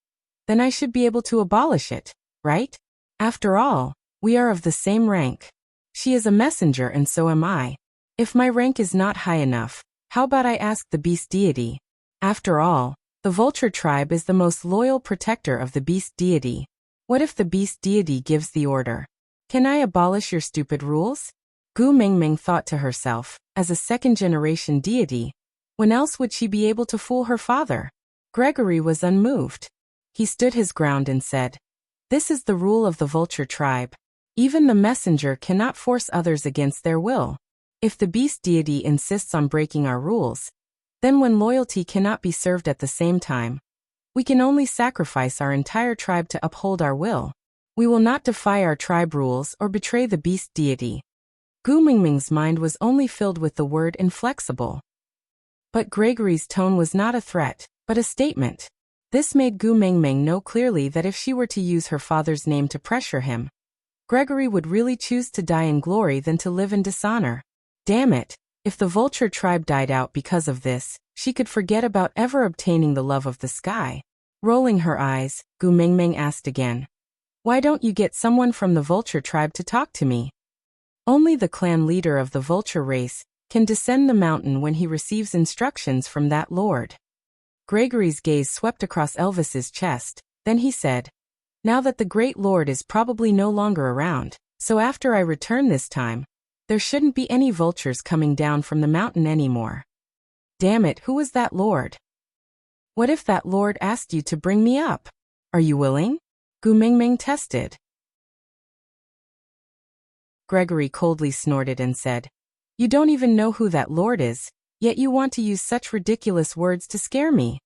then I should be able to abolish it, right? After all, we are of the same rank. She is a messenger and so am I. If my rank is not high enough, how about I ask the beast deity? After all, the vulture tribe is the most loyal protector of the beast deity. What if the beast deity gives the order? Can I abolish your stupid rules? Gu Mingming thought to herself, as a second-generation deity, when else would she be able to fool her father? Gregory was unmoved. He stood his ground and said, "This is the rule of the vulture tribe. Even the messenger cannot force others against their will. If the beast deity insists on breaking our rules, then when loyalty cannot be served at the same time, we can only sacrifice our entire tribe to uphold our will. We will not defy our tribe rules or betray the beast deity." Gu Mingming's mind was only filled with the word inflexible. But Gregory's tone was not a threat, but a statement. This made Gu Mingming know clearly that if she were to use her father's name to pressure him, Gregory would really choose to die in glory than to live in dishonor. Damn it, if the vulture tribe died out because of this, she could forget about ever obtaining the love of the sky. Rolling her eyes, Gu Mingming asked again, "Why don't you get someone from the vulture tribe to talk to me?" Only the clan leader of the vulture race can descend the mountain when he receives instructions from that lord. Gregory's gaze swept across Elvis's chest, then he said, "Now that the great lord is probably no longer around, so after I return this time, there shouldn't be any vultures coming down from the mountain anymore." Damn it, who was that lord? What if that lord asked you to bring me up? Are you willing? Gu Mingming tested. Gregory coldly snorted and said, "You don't even know who that lord is, yet you want to use such ridiculous words to scare me."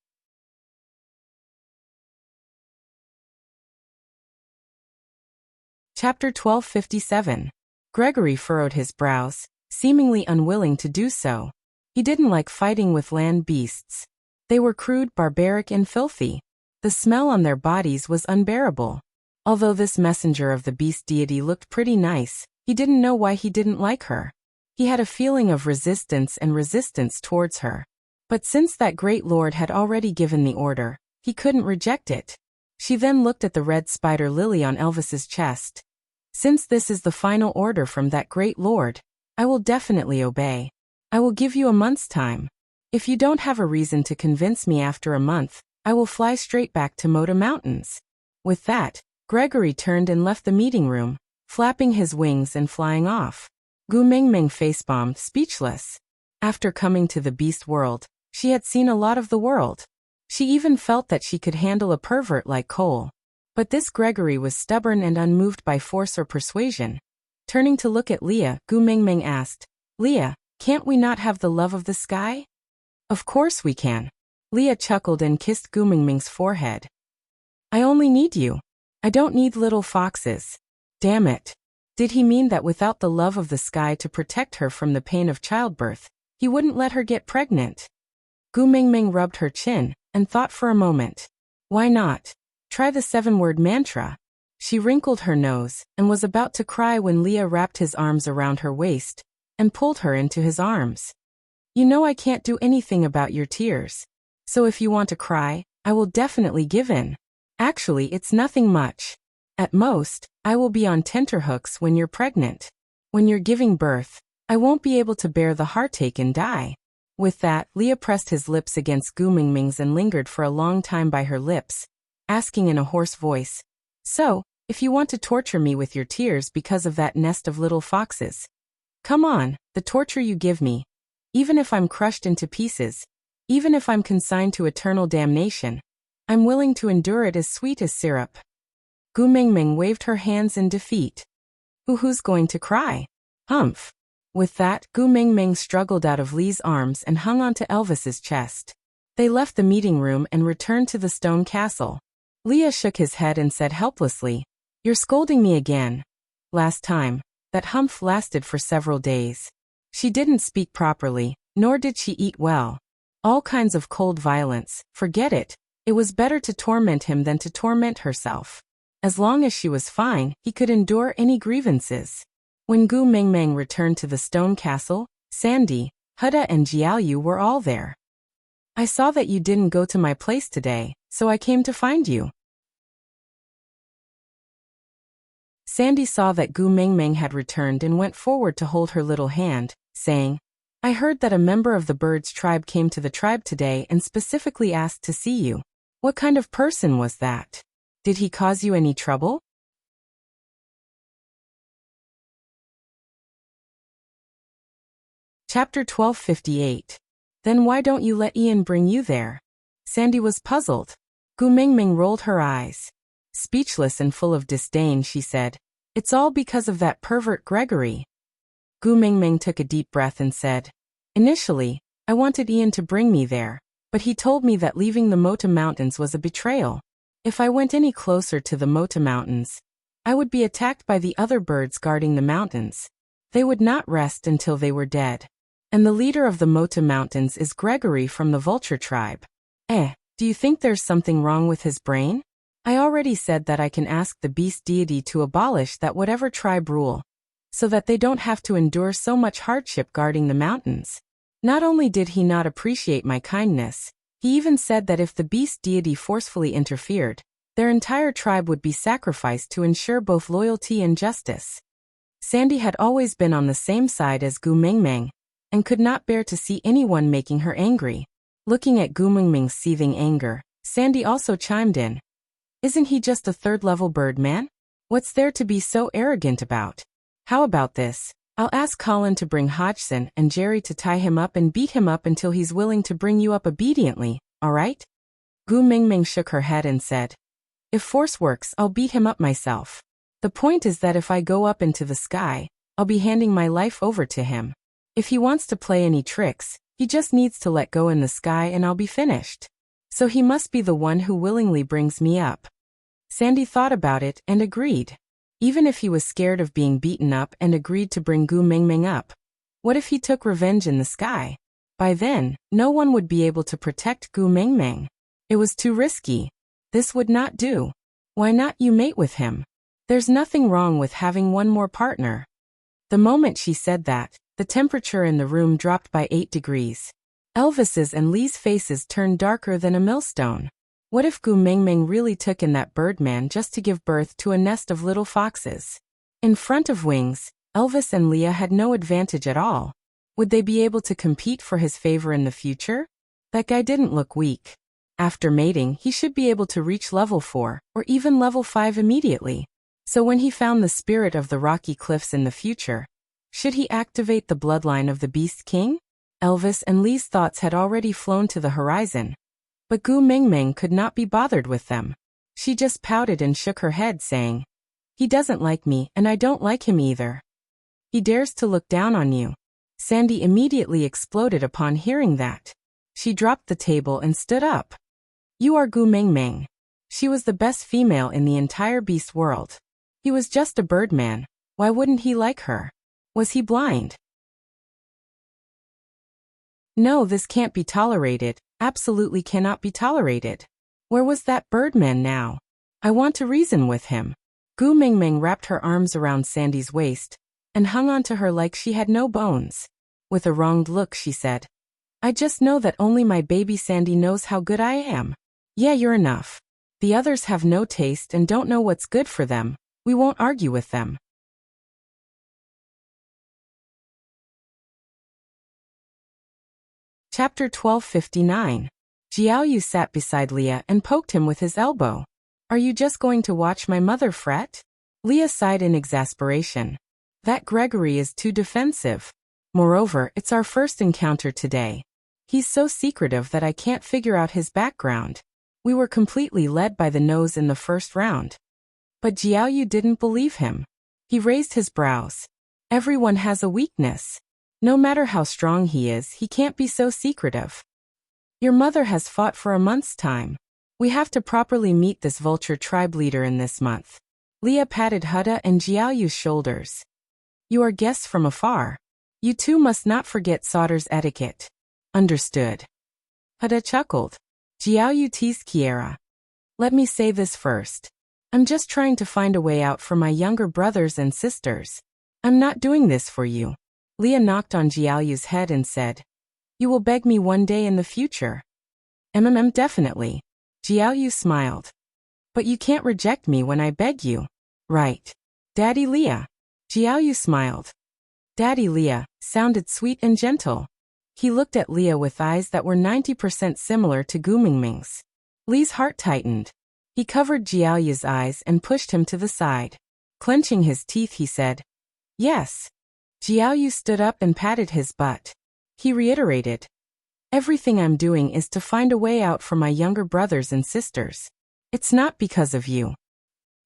Chapter 1257. Gregory furrowed his brows, seemingly unwilling to do so. He didn't like fighting with land beasts. They were crude, barbaric, and filthy. The smell on their bodies was unbearable. Although this messenger of the beast deity looked pretty nice, he didn't know why he didn't like her. He had a feeling of resistance towards her. But since that great lord had already given the order, he couldn't reject it. She then looked at the red spider lily on Elvis's chest. "Since this is the final order from that great lord, I will definitely obey. I will give you a month's time. If you don't have a reason to convince me after a month, I will fly straight back to Moda Mountains." With that, Gregory turned and left the meeting room, flapping his wings and flying off. Gu Mingming face-bombed, speechless. After coming to the beast world, she had seen a lot of the world. She even felt that she could handle a pervert like Cole. But this Gregory was stubborn and unmoved by force or persuasion. Turning to look at Leah, Gu Mingming asked, "Leah, can't we not have the love of the sky?" "Of course we can." Leah chuckled and kissed Gu Mingming's forehead. "I only need you. I don't need little foxes." Damn it. Did he mean that without the love of the sky to protect her from the pain of childbirth, he wouldn't let her get pregnant? Gu Mingming rubbed her chin and thought for a moment. Why not? Try the 7-word mantra. She wrinkled her nose and was about to cry when Leah wrapped his arms around her waist and pulled her into his arms. "You know I can't do anything about your tears. So if you want to cry, I will definitely give in. Actually, it's nothing much. At most, I will be on tenterhooks when you're pregnant. When you're giving birth, I won't be able to bear the heartache and die." With that, Leah pressed his lips against Gu Mingming's and lingered for a long time by her lips, asking in a hoarse voice, "So, if you want to torture me with your tears because of that nest of little foxes, come on, the torture you give me. Even if I'm crushed into pieces, even if I'm consigned to eternal damnation, I'm willing to endure it as sweet as syrup." Gu Mingming waved her hands in defeat. Who's going to cry? Humph. With that, Gu Mingming struggled out of Lee's arms and hung onto Elvis's chest. They left the meeting room and returned to the stone castle. Leah shook his head and said helplessly, "You're scolding me again." Last time, that humph lasted for several days. She didn't speak properly, nor did she eat well. All kinds of cold violence, forget it. It was better to torment him than to torment herself. As long as she was fine, he could endure any grievances. When Gu Mingming returned to the stone castle, Sandy, Huda and Jiaoyu were all there. "I saw that you didn't go to my place today, so I came to find you." Sandy saw that Gu Mingming had returned and went forward to hold her little hand, saying, "I heard that a member of the birds tribe came to the tribe today and specifically asked to see you. What kind of person was that? Did he cause you any trouble?" Chapter 1258. Then why don't you let Ian bring you there? Sandy was puzzled. Gu Mingming rolled her eyes. Speechless and full of disdain, she said, "It's all because of that pervert Gregory." Gu Mingming took a deep breath and said, "Initially, I wanted Ian to bring me there, but he told me that leaving the Mota Mountains was a betrayal. If I went any closer to the Mota Mountains, I would be attacked by the other birds guarding the mountains. They would not rest until they were dead. And the leader of the Mota Mountains is Gregory from the Vulture tribe. Do you think there's something wrong with his brain? I already said that I can ask the beast deity to abolish that whatever tribe rule, so that they don't have to endure so much hardship guarding the mountains." Not only did he not appreciate my kindness, he even said that if the beast deity forcefully interfered, their entire tribe would be sacrificed to ensure both loyalty and justice. Sandy had always been on the same side as Gu Mingming, and could not bear to see anyone making her angry. Looking at Gu Mingming's seething anger, Sandy also chimed in. "Isn't he just a third-level bird man? What's there to be so arrogant about? How about this? I'll ask Colin to bring Hodgson and Jerry to tie him up and beat him up until he's willing to bring you up obediently, all right?" Gu Mingming shook her head and said, "If force works, I'll beat him up myself. The point is that if I go up into the sky, I'll be handing my life over to him. If he wants to play any tricks, he just needs to let go in the sky and I'll be finished. So he must be the one who willingly brings me up." Sandy thought about it and agreed. Even if he was scared of being beaten up and agreed to bring Gu Mingming up, what if he took revenge in the sky? By then, no one would be able to protect Gu Mingming. It was too risky. This would not do. Why not you mate with him? There's nothing wrong with having one more partner. The moment she said that, the temperature in the room dropped by 8 degrees. Elvis's and Lee's faces turned darker than a millstone. What if Gu Mingming really took in that birdman just to give birth to a nest of little foxes? In front of Wings, Elvis and Leah had no advantage at all. Would they be able to compete for his favor in the future? That guy didn't look weak. After mating, he should be able to reach level 4, or even level 5 immediately. So when he found the spirit of the rocky cliffs in the future, should he activate the bloodline of the Beast King? Elvis and Lee's thoughts had already flown to the horizon. But Gu Mingming could not be bothered with them. She just pouted and shook her head, saying, "He doesn't like me and I don't like him either. He dares to look down on you." Sandy immediately exploded upon hearing that. She dropped the table and stood up. "You are Gu Mingming." She was the best female in the entire beast world. He was just a birdman. Why wouldn't he like her? Was he blind? No, this can't be tolerated. Absolutely cannot be tolerated. Where was that birdman now? I want to reason with him. Gu Mingming wrapped her arms around Sandy's waist and hung on to her like she had no bones. With a wronged look, she said, "I just know that only my baby Sandy knows how good I am." "Yeah, you're enough. The others have no taste and don't know what's good for them. We won't argue with them." Chapter 1259. Jiaoyu sat beside Leah and poked him with his elbow. "Are you just going to watch my mother fret?" Leah sighed in exasperation. "That Gregory is too defensive. Moreover, it's our first encounter today. He's so secretive that I can't figure out his background. We were completely led by the nose in the first round." But Jiaoyu didn't believe him. He raised his brows. "Everyone has a weakness. No matter how strong he is, he can't be so secretive. Your mother has fought for a month's time. We have to properly meet this Vulture tribe leader in this month." Leah patted Huda and Jiaoyu's shoulders. "You are guests from afar. You two must not forget Sauter's etiquette." "Understood." Huda chuckled. Jiaoyu teased Kiera. "Let me say this first. I'm just trying to find a way out for my younger brothers and sisters. I'm not doing this for you." Leah knocked on Jiaoyu's head and said, "You will beg me one day in the future." Definitely." Jiaoyu smiled. "But you can't reject me when I beg you. Right? Daddy Leah?" Jiaoyu smiled. Daddy Leah sounded sweet and gentle. He looked at Leah with eyes that were 90% similar to Gu Mingming's. Lee's heart tightened. He covered Jiaoyu's eyes and pushed him to the side. Clenching his teeth, he said, "Yes." Jiaoyu stood up and patted his butt. He reiterated. Everything I'm doing is to find a way out for my younger brothers and sisters. It's not because of you.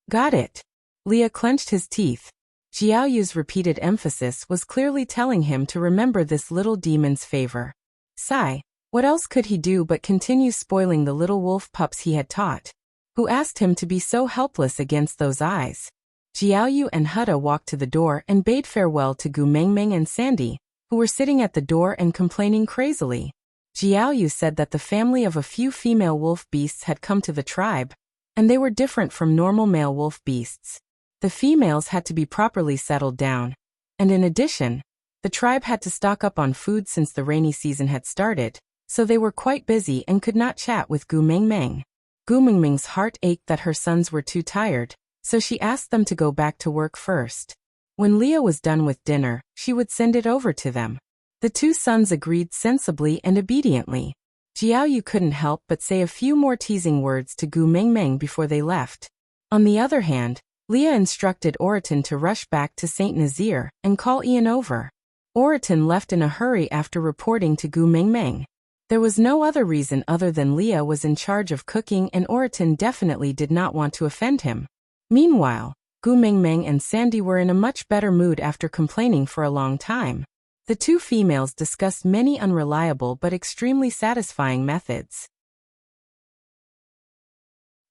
Got it. Leah clenched his teeth. Jiaoyu's repeated emphasis was clearly telling him to remember this little demon's favor. Sigh. What else could he do but continue spoiling the little wolf pups he had taught? Who asked him to be so helpless against those eyes? Jiaoyu and Hutta walked to the door and bade farewell to Gu Mengmeng and Sandy, who were sitting at the door and complaining crazily. Jiaoyu said that the family of a few female wolf beasts had come to the tribe, and they were different from normal male wolf beasts. The females had to be properly settled down, and in addition, the tribe had to stock up on food since the rainy season had started, so they were quite busy and could not chat with Gu Mengmeng. Gu Mengmeng's heart ached that her sons were too tired, so she asked them to go back to work first. When Leah was done with dinner, she would send it over to them. The two sons agreed sensibly and obediently. Jiaoyu couldn't help but say a few more teasing words to Gu Mengmeng before they left. On the other hand, Leah instructed Oriton to rush back to St. Nazaire and call Ian over. Oriton left in a hurry after reporting to Gu Mengmeng. There was no other reason other than Leah was in charge of cooking and Oriton definitely did not want to offend him. Meanwhile, Gu Mengmeng and Sandy were in a much better mood after complaining for a long time. The two females discussed many unreliable but extremely satisfying methods.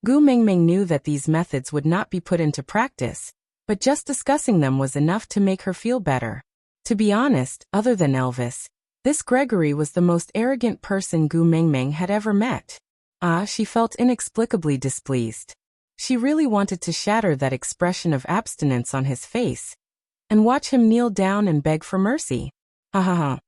Gu Mengmeng knew that these methods would not be put into practice, but just discussing them was enough to make her feel better. To be honest, other than Elvis, this Gregory was the most arrogant person Gu Mengmeng had ever met. She felt inexplicably displeased. She really wanted to shatter that expression of abstinence on his face and watch him kneel down and beg for mercy. Ha ha ha.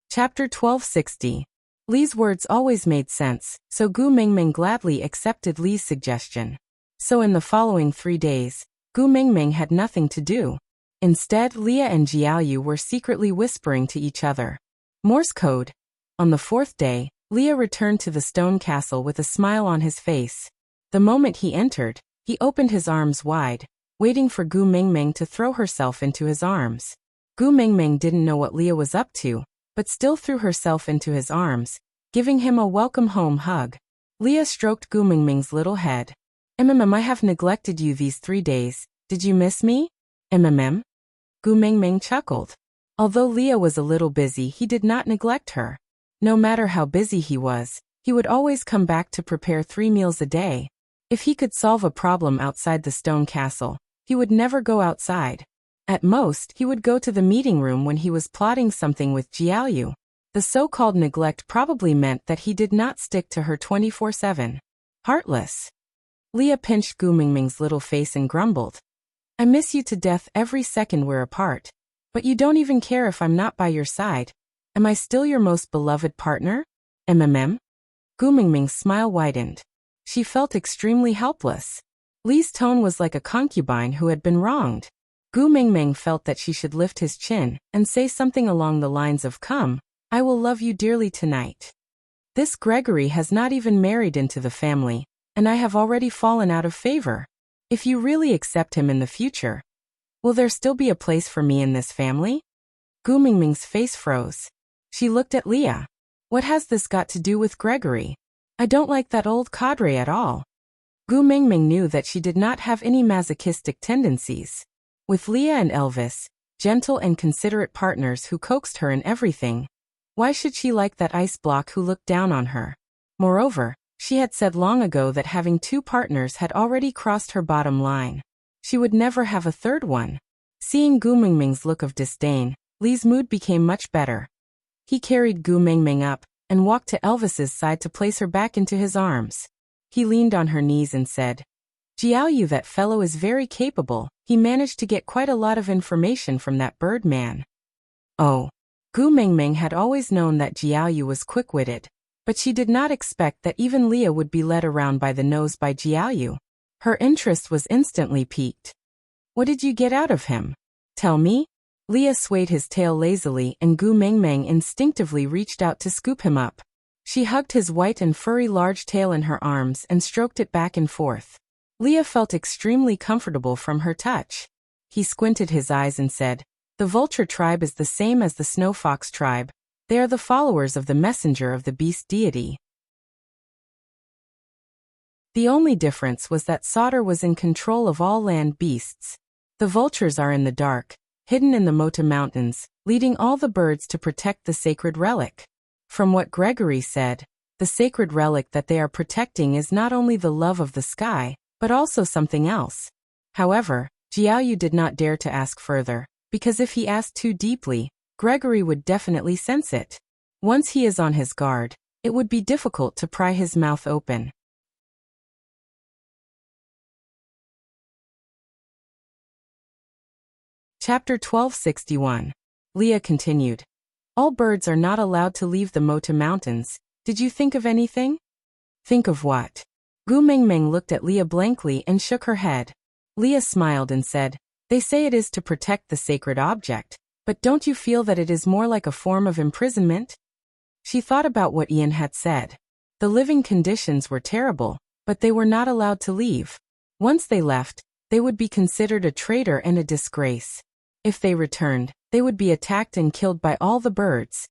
Chapter 1260. Li's words always made sense, so Gu Mengmeng gladly accepted Li's suggestion. So in the following 3 days, Gu Mengmeng had nothing to do. Instead, Leah and Jiaoyu were secretly whispering to each other. Morse code. On the 4th day, Leah returned to the stone castle with a smile on his face. The moment he entered, he opened his arms wide, waiting for Gu Mengmeng to throw herself into his arms. Gu Mengmeng didn't know what Leah was up to, but still threw herself into his arms, giving him a welcome home hug. Leah stroked Gu Mengmeng's little head. I have neglected you these 3 days. Did you miss me? Gu Mengmeng chuckled. Although Leah was a little busy, he did not neglect her. No matter how busy he was, he would always come back to prepare 3 meals a day. If he could solve a problem outside the stone castle, he would never go outside. At most, he would go to the meeting room when he was plotting something with Jiaoyu. The so-called neglect probably meant that he did not stick to her 24/7. Heartless. Leah pinched Gu Mengmeng's little face and grumbled. I miss you to death every second we're apart. But you don't even care if I'm not by your side. Am I still your most beloved partner? Gu Mengmeng's smile widened. She felt extremely helpless. Li's tone was like a concubine who had been wronged. Gu Mengmeng felt that she should lift his chin and say something along the lines of "Come, I will love you dearly tonight. This Gregory has not even married into the family, and I have already fallen out of favor. If you really accept him in the future, will there still be a place for me in this family?" Gu Mengmeng's face froze. She looked at Leah. What has this got to do with Gregory? I don't like that old cadre at all. Gu Mengmeng knew that she did not have any masochistic tendencies. With Leah and Elvis, gentle and considerate partners who coaxed her in everything, why should she like that ice block who looked down on her? Moreover, she had said long ago that having 2 partners had already crossed her bottom line. She would never have a third one. Seeing Gu Mengmeng's look of disdain, Li's mood became much better. He carried Gu Mengmeng up and walked to Elvis's side to place her back into his arms. He leaned on her knees and said, Jiaoyu, that fellow is very capable. He managed to get quite a lot of information from that bird man. Oh. Gu Mengmeng had always known that Jiaoyu was quick-witted, but she did not expect that even Leah would be led around by the nose by Jiaoyu. Her interest was instantly piqued. What did you get out of him? Tell me? Leah swayed his tail lazily and Gu Mengmeng instinctively reached out to scoop him up. She hugged his white and furry large tail in her arms and stroked it back and forth. Leah felt extremely comfortable from her touch. He squinted his eyes and said, "The vulture tribe is the same as the snow fox tribe. They are the followers of the messenger of the beast deity." The only difference was that Sauter was in control of all land beasts. The vultures are in the dark, hidden in the Mota Mountains, leading all the birds to protect the sacred relic. From what Gregory said, the sacred relic that they are protecting is not only the love of the sky, but also something else. However, Jiaoyu did not dare to ask further, because if he asked too deeply, Gregory would definitely sense it. Once he is on his guard, it would be difficult to pry his mouth open. Chapter 1261. Leah continued. All birds are not allowed to leave the Mota Mountains. Did you think of anything? Think of what? Gu Mingming looked at Leah blankly and shook her head. Leah smiled and said, They say it is to protect the sacred object, but don't you feel that it is more like a form of imprisonment? She thought about what Ian had said. The living conditions were terrible, but they were not allowed to leave. Once they left, they would be considered a traitor and a disgrace. If they returned, they would be attacked and killed by all the birds.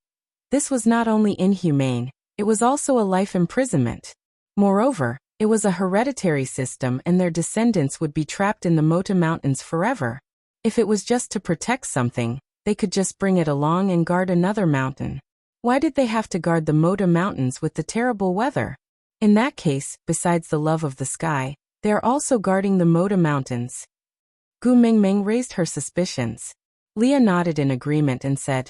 This was not only inhumane, it was also a life imprisonment. Moreover, it was a hereditary system and their descendants would be trapped in the Mota Mountains forever. If it was just to protect something, they could just bring it along and guard another mountain. Why did they have to guard the Mota Mountains with the terrible weather? In that case, besides the love of the sky, they are also guarding the Mota Mountains. Gu Mingming raised her suspicions. Leah nodded in agreement and said,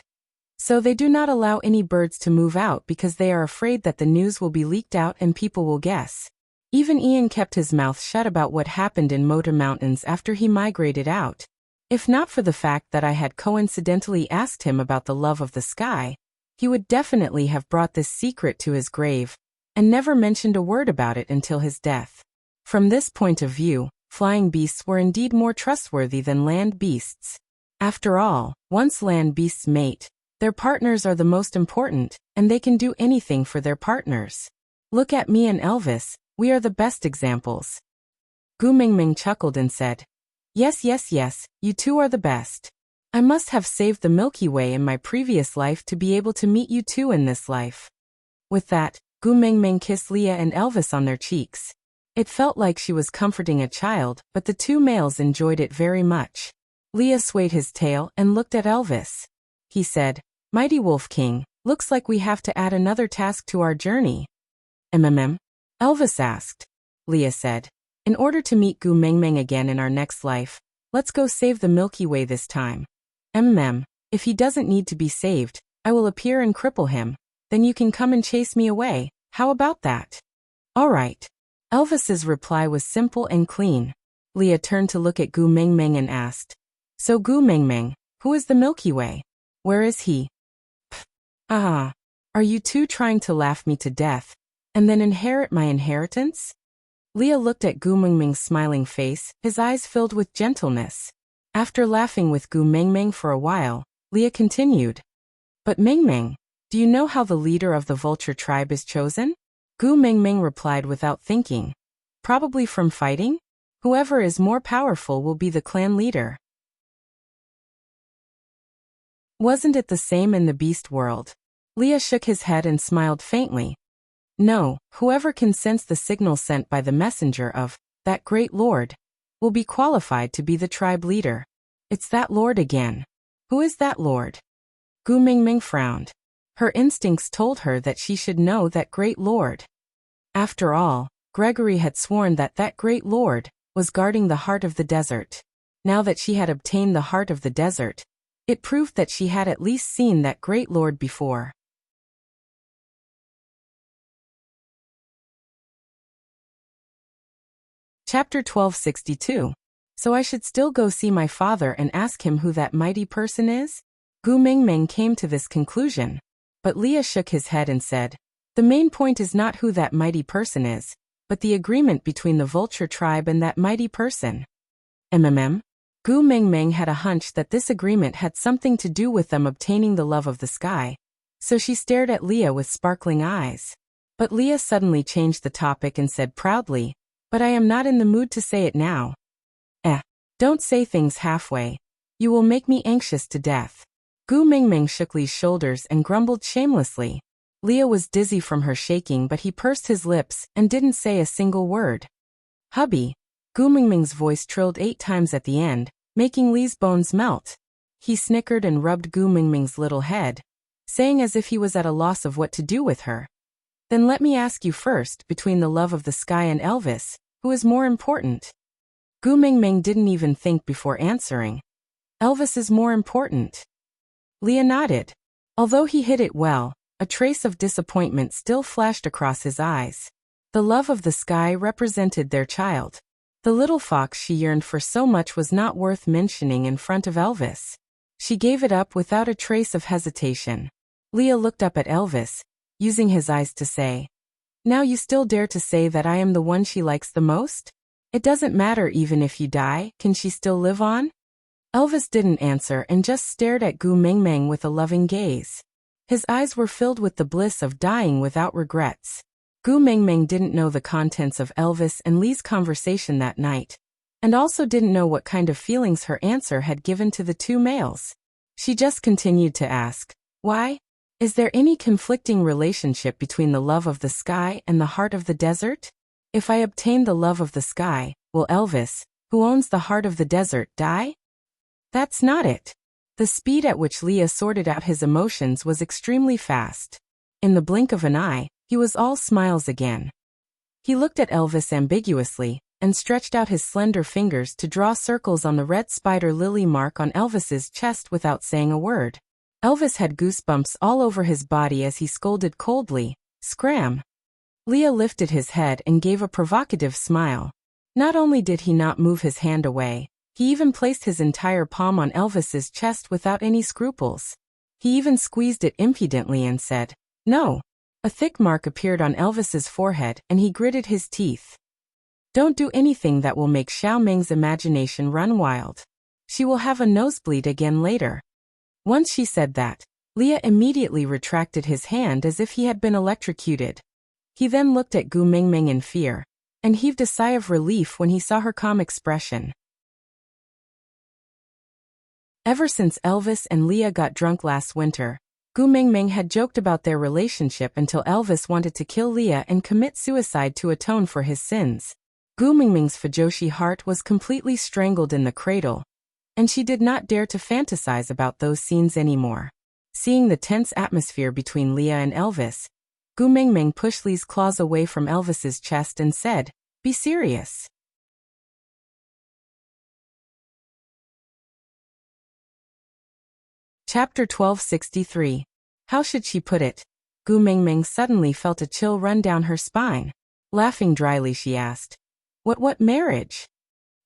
So they do not allow any birds to move out because they are afraid that the news will be leaked out and people will guess. Even Ian kept his mouth shut about what happened in Mota Mountains after he migrated out. If not for the fact that I had coincidentally asked him about the love of the sky, he would definitely have brought this secret to his grave, and never mentioned a word about it until his death. From this point of view, flying beasts were indeed more trustworthy than land beasts. After all, once land beasts mate, their partners are the most important, and they can do anything for their partners. Look at me and Elvis, we are the best examples. Gu Mingming chuckled and said, Yes, you two are the best. I must have saved the Milky Way in my previous life to be able to meet you two in this life. With that, Gu Mingming kissed Leah and Elvis on their cheeks. It felt like she was comforting a child, but the two males enjoyed it very much. Leah swayed his tail and looked at Elvis. He said, Mighty Wolf King, looks like we have to add another task to our journey. Elvis asked. Leah said, In order to meet Gu Mingming again in our next life, let's go save the Milky Way this time. If he doesn't need to be saved, I will appear and cripple him. Then you can come and chase me away. How about that? All right. Elvis's reply was simple and clean. Leah turned to look at Gu Mingming and asked, So Gu Mingming, who is the Milky Way? Where is he? Are you two trying to laugh me to death, and then inherit my inheritance? Leah looked at Gu Mingming's smiling face, his eyes filled with gentleness. After laughing with Gu Mingming for a while, Leah continued, But Mingming, do you know how the leader of the vulture tribe is chosen? Gu Mingming replied without thinking, Probably from fighting? Whoever is more powerful will be the clan leader. Wasn't it the same in the beast world? Leah shook his head and smiled faintly. No, whoever can sense the signal sent by the messenger of that great lord will be qualified to be the tribe leader. It's that lord again. Who is that lord? Gu Mingming frowned. Her instincts told her that she should know that great lord. After all, Gregory had sworn that that great lord was guarding the heart of the desert. Now that she had obtained the heart of the desert, it proved that she had at least seen that great lord before. Chapter 1262. So I should still go see my father and ask him who that mighty person is? Gu Mingming came to this conclusion. But Leah shook his head and said, The main point is not who that mighty person is, but the agreement between the vulture tribe and that mighty person. Gu Mingming had a hunch that this agreement had something to do with them obtaining the love of the sky, so she stared at Leah with sparkling eyes. But Leah suddenly changed the topic and said proudly, But I am not in the mood to say it now. Don't say things halfway. You will make me anxious to death. Gu Mingming shook Li's shoulders and grumbled shamelessly. Leah was dizzy from her shaking, but he pursed his lips and didn't say a single word. Hubby. Gu Mingming's voice trilled 8 times at the end, making Li's bones melt. He snickered and rubbed Gu Mingming's little head, saying as if he was at a loss of what to do with her. Then let me ask you first, between the love of the sky and Elvis, who is more important? Gu Mingming didn't even think before answering. Elvis is more important. Leah nodded. Although he hid it well, a trace of disappointment still flashed across his eyes. The love of the sky represented their child. The little fox she yearned for so much was not worth mentioning in front of Elvis. She gave it up without a trace of hesitation. Leah looked up at Elvis, using his eyes to say, "Now you still dare to say that I am the one she likes the most? It doesn't matter even if you die, can she still live on?" Elvis didn't answer and just stared at Gu Mingming with a loving gaze. His eyes were filled with the bliss of dying without regrets. Gu Mingming didn't know the contents of Elvis and Li's conversation that night, and also didn't know what kind of feelings her answer had given to the 2 males. She just continued to ask, "Why? Is there any conflicting relationship between the love of the sky and the heart of the desert? If I obtain the love of the sky, will Elvis, who owns the heart of the desert, die?" That's not it. The speed at which Leah sorted out his emotions was extremely fast. In the blink of an eye, he was all smiles again. He looked at Elvis ambiguously, and stretched out his slender fingers to draw circles on the red spider lily mark on Elvis's chest without saying a word. Elvis had goosebumps all over his body as he scolded coldly, "Scram!" Leah lifted his head and gave a provocative smile. Not only did he not move his hand away, he even placed his entire palm on Elvis's chest without any scruples. He even squeezed it impudently and said, "No." A thick mark appeared on Elvis's forehead and he gritted his teeth. "Don't do anything that will make Xiao Ming's imagination run wild. She will have a nosebleed again later." Once she said that, Leah immediately retracted his hand as if he had been electrocuted. He then looked at Gu Mingming in fear, and heaved a sigh of relief when he saw her calm expression. Ever since Elvis and Leah got drunk last winter, Gu Mingming had joked about their relationship until Elvis wanted to kill Leah and commit suicide to atone for his sins. Gu Mingming's Fujoshi heart was completely strangled in the cradle, and she did not dare to fantasize about those scenes anymore. Seeing the tense atmosphere between Leah and Elvis, Gu Mingming pushed Li's claws away from Elvis's chest and said, "Be serious." Chapter 1263. How should she put it? Gu Mingming suddenly felt a chill run down her spine. Laughing dryly, she asked, What marriage?"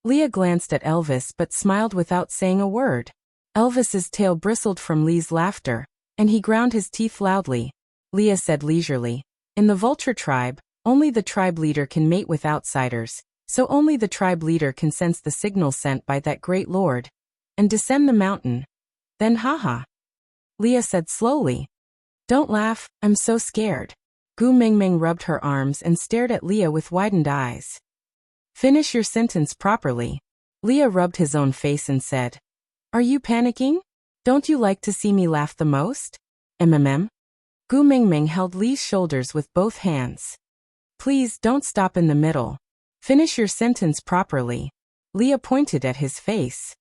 Leah glanced at Elvis but smiled without saying a word. Elvis's tail bristled from Li's laughter, and he ground his teeth loudly. Leah said leisurely, "In the vulture tribe, only the tribe leader can mate with outsiders, so only the tribe leader can sense the signal sent by that great lord, and descend the mountain. Then haha." Leah said slowly, "Don't laugh, I'm so scared." Gu Mingming rubbed her arms and stared at Leah with widened eyes. "Finish your sentence properly." Leah rubbed his own face and said, "Are you panicking? Don't you like to see me laugh the most? MMM?" Gu Mingming held Li's shoulders with both hands. "Please don't stop in the middle. Finish your sentence properly." Leah pointed at his face.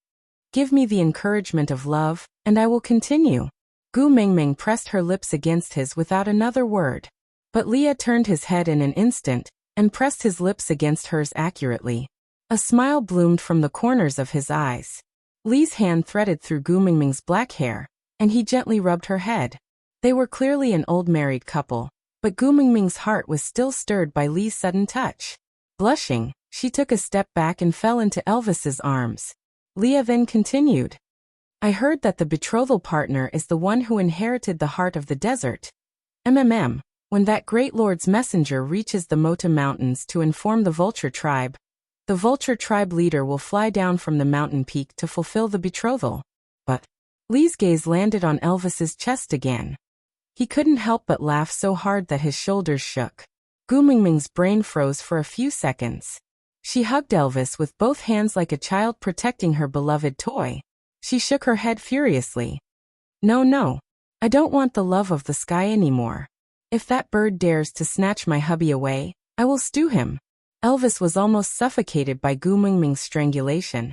"Give me the encouragement of love, and I will continue." Gu Mingming pressed her lips against his without another word. But Leah turned his head in an instant, and pressed his lips against hers accurately. A smile bloomed from the corners of his eyes. Li's hand threaded through Gu Mingming's black hair, and he gently rubbed her head. They were clearly an old married couple, but Gu Mingming's heart was still stirred by Li's sudden touch. Blushing, she took a step back and fell into Elvis's arms. Leah then continued, "I heard that the betrothal partner is the one who inherited the heart of the desert. MMM, when that great lord's messenger reaches the Mota Mountains to inform the vulture tribe, the vulture tribe leader will fly down from the mountain peak to fulfill the betrothal." But Li's gaze landed on Elvis's chest again. He couldn't help but laugh so hard that his shoulders shook. Gu Mingming's brain froze for a few seconds. She hugged Elvis with both hands like a child protecting her beloved toy. She shook her head furiously. No, no. I don't want the love of the sky anymore. If that bird dares to snatch my hubby away, I will stew him. Elvis was almost suffocated by Gu Mingming's strangulation.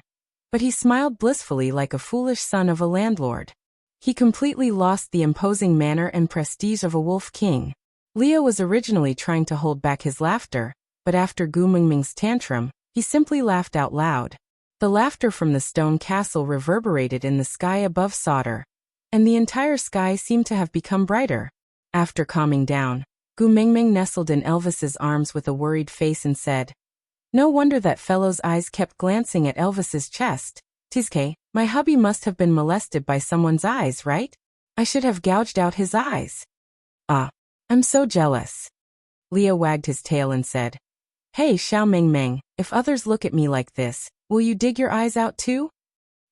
But he smiled blissfully like a foolish son of a landlord. He completely lost the imposing manner and prestige of a wolf king. Leah was originally trying to hold back his laughter, but after Gu Mingming's tantrum, he simply laughed out loud. The laughter from the stone castle reverberated in the sky above Sauter, and the entire sky seemed to have become brighter. After calming down, Gu Mingming nestled in Elvis's arms with a worried face and said, "No wonder that fellow's eyes kept glancing at Elvis's chest. Tizke, my hubby must have been molested by someone's eyes, right? I should have gouged out his eyes. Ah, I'm so jealous." Leah wagged his tail and said, "Hey Xiao Mingming, if others look at me like this, will you dig your eyes out too?"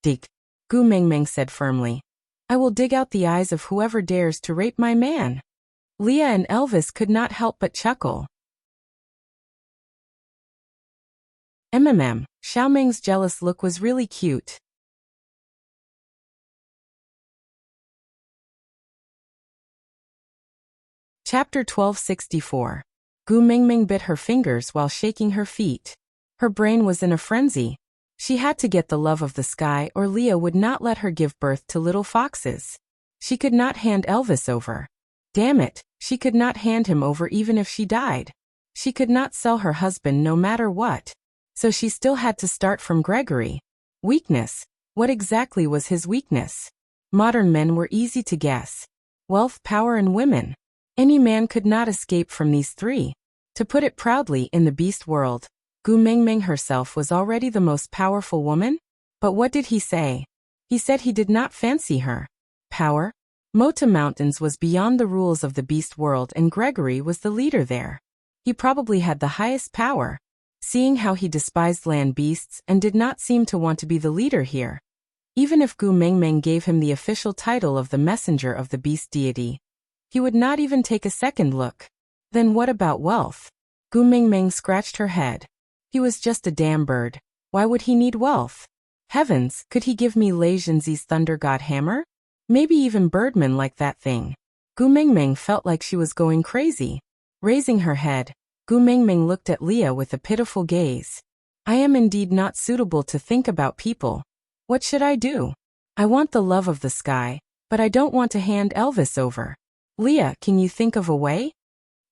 "Dig," Gu Mingming said firmly. "I will dig out the eyes of whoever dares to rape my man." Leah and Elvis could not help but chuckle. Xiaoming's jealous look was really cute. Chapter 1264. Gu Mingming bit her fingers while shaking her feet. Her brain was in a frenzy. She had to get the love of the sky or Leah would not let her give birth to little foxes. She could not hand Elvis over. Damn it, she could not hand him over even if she died. She could not sell her husband no matter what. So she still had to start from Gregory. Weakness. What exactly was his weakness? Modern men were easy to guess. Wealth, power, and women. Any man could not escape from these three. To put it proudly, in the beast world, Gu Mingming herself was already the most powerful woman? But what did he say? He said he did not fancy her. Power? Mota Mountains was beyond the rules of the beast world and Gregory was the leader there. He probably had the highest power. Seeing how he despised land beasts and did not seem to want to be the leader here. Even if Gu Mingming gave him the official title of the messenger of the beast deity, he would not even take a second look. Then what about wealth? Gu Mingming scratched her head. He was just a damn bird. Why would he need wealth? Heavens, could he give me Lei Zhenzi's thunder god hammer? Maybe even birdman like that thing. Gu Mingming felt like she was going crazy. Raising her head, Gu Mingming looked at Leah with a pitiful gaze. I am indeed not suitable to think about people. What should I do? I want the love of the sky, but I don't want to hand Elvis over. Leah, can you think of a way?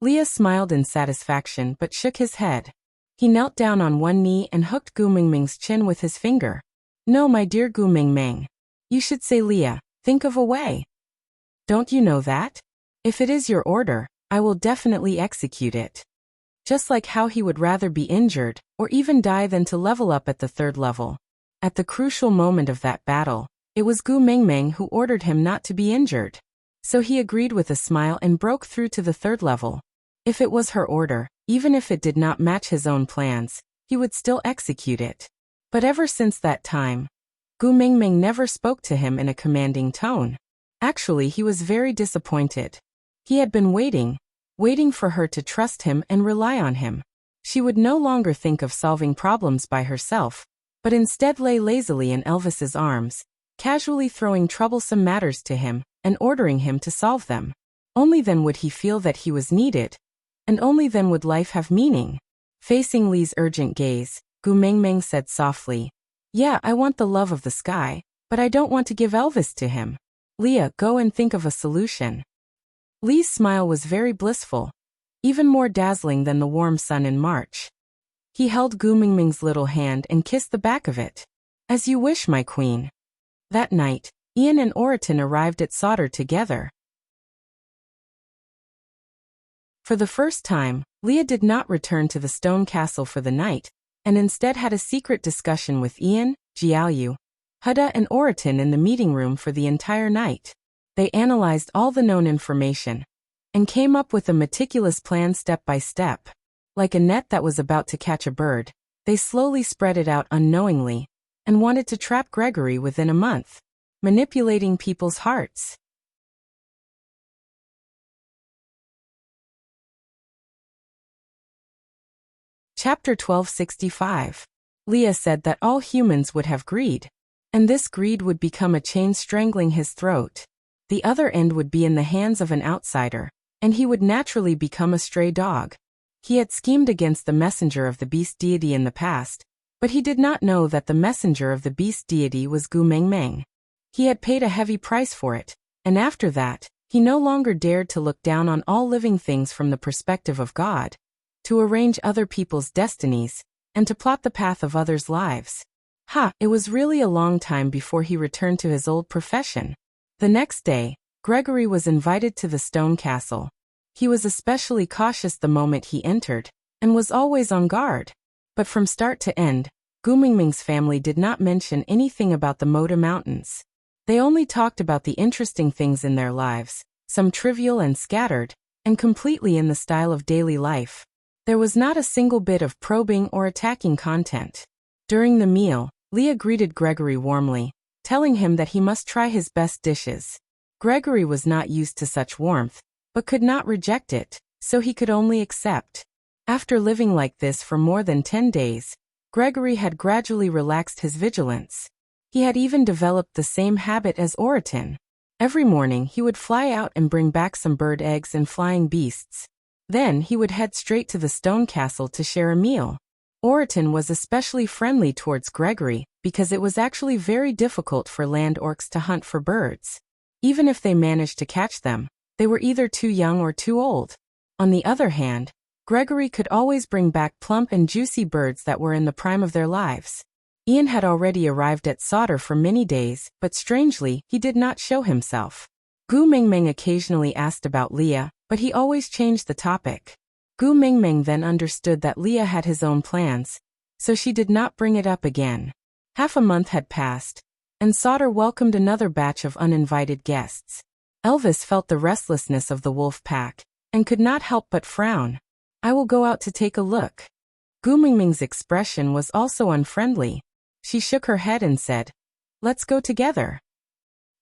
Leah smiled in satisfaction but shook his head. He knelt down on one knee and hooked Gu Mingming's chin with his finger. No, my dear Gu Mingming. You should say Leah, think of a way. Don't you know that? If it is your order, I will definitely execute it. Just like how he would rather be injured, or even die than to level up at the third level. At the crucial moment of that battle, it was Gu Mingming who ordered him not to be injured. So he agreed with a smile and broke through to the third level. If it was her order, even if it did not match his own plans, he would still execute it. But ever since that time, Gu Mingming never spoke to him in a commanding tone. Actually, he was very disappointed. He had been waiting for her to trust him and rely on him. She would no longer think of solving problems by herself, but instead lay lazily in Elvis's arms, casually throwing troublesome matters to him and ordering him to solve them. Only then would he feel that he was needed, and only then would life have meaning. Facing Li's urgent gaze, Gu Mingming said softly, "Yeah, I want the love of the sky, but I don't want to give Elvis to him. Leah, go and think of a solution." Li's smile was very blissful, even more dazzling than the warm sun in March. He held Gu Mingming's little hand and kissed the back of it. "As you wish, my queen." That night, Ian and Oriton arrived at Sauter together. For the first time, Leah did not return to the stone castle for the night, and instead had a secret discussion with Ian, Jiaoyu, Huda and Oriton in the meeting room for the entire night. They analyzed all the known information and came up with a meticulous plan step by step. Like a net that was about to catch a bird, they slowly spread it out unknowingly and wanted to trap Gregory within a month, manipulating people's hearts. Chapter 1265. Leah said that all humans would have greed, and this greed would become a chain strangling his throat. The other end would be in the hands of an outsider, and he would naturally become a stray dog. He had schemed against the messenger of the beast deity in the past, but he did not know that the messenger of the beast deity was Gu Mengmeng. He had paid a heavy price for it, and after that, he no longer dared to look down on all living things from the perspective of God, to arrange other people's destinies, and to plot the path of others' lives. It was really a long time before he returned to his old profession. The next day, Gregory was invited to the stone castle. He was especially cautious the moment he entered, and was always on guard. But from start to end, Gu Mingming's family did not mention anything about the Moda Mountains. They only talked about the interesting things in their lives, some trivial and scattered, and completely in the style of daily life. There was not a single bit of probing or attacking content. During the meal, Leah greeted Gregory warmly, telling him that he must try his best dishes. Gregory was not used to such warmth, but could not reject it, so he could only accept. After living like this for more than 10 days, Gregory had gradually relaxed his vigilance. He had even developed the same habit as Oriton. Every morning he would fly out and bring back some bird eggs and flying beasts. Then he would head straight to the stone castle to share a meal. Oriton was especially friendly towards Gregory because it was actually very difficult for land orcs to hunt for birds. Even if they managed to catch them, they were either too young or too old. On the other hand, Gregory could always bring back plump and juicy birds that were in the prime of their lives. Ian had already arrived at Sauter for many days, but strangely, he did not show himself. Gu Mingmeng occasionally asked about Leah, but he always changed the topic. Gu Mingmeng then understood that Leah had his own plans, so she did not bring it up again. Half a month had passed, and Sauter welcomed another batch of uninvited guests. Elvis felt the restlessness of the wolf pack, and could not help but frown. "I will go out to take a look." Gu Mingmeng's expression was also unfriendly. She shook her head and said, "Let's go together."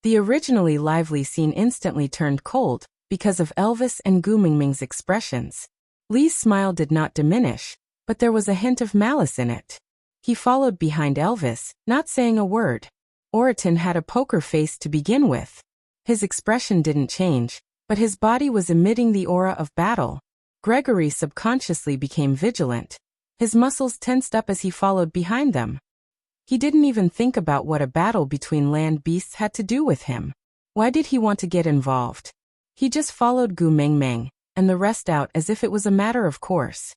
The originally lively scene instantly turned cold, because of Elvis and Gu Mingmeng's expressions. Lee's smile did not diminish, but there was a hint of malice in it. He followed behind Elvis, not saying a word. Oriton had a poker face to begin with. His expression didn't change, but his body was emitting the aura of battle. Gregory subconsciously became vigilant. His muscles tensed up as he followed behind them. He didn't even think about what a battle between land beasts had to do with him. Why did he want to get involved? He just followed Gu Mingmeng, and the rest out as if it was a matter of course.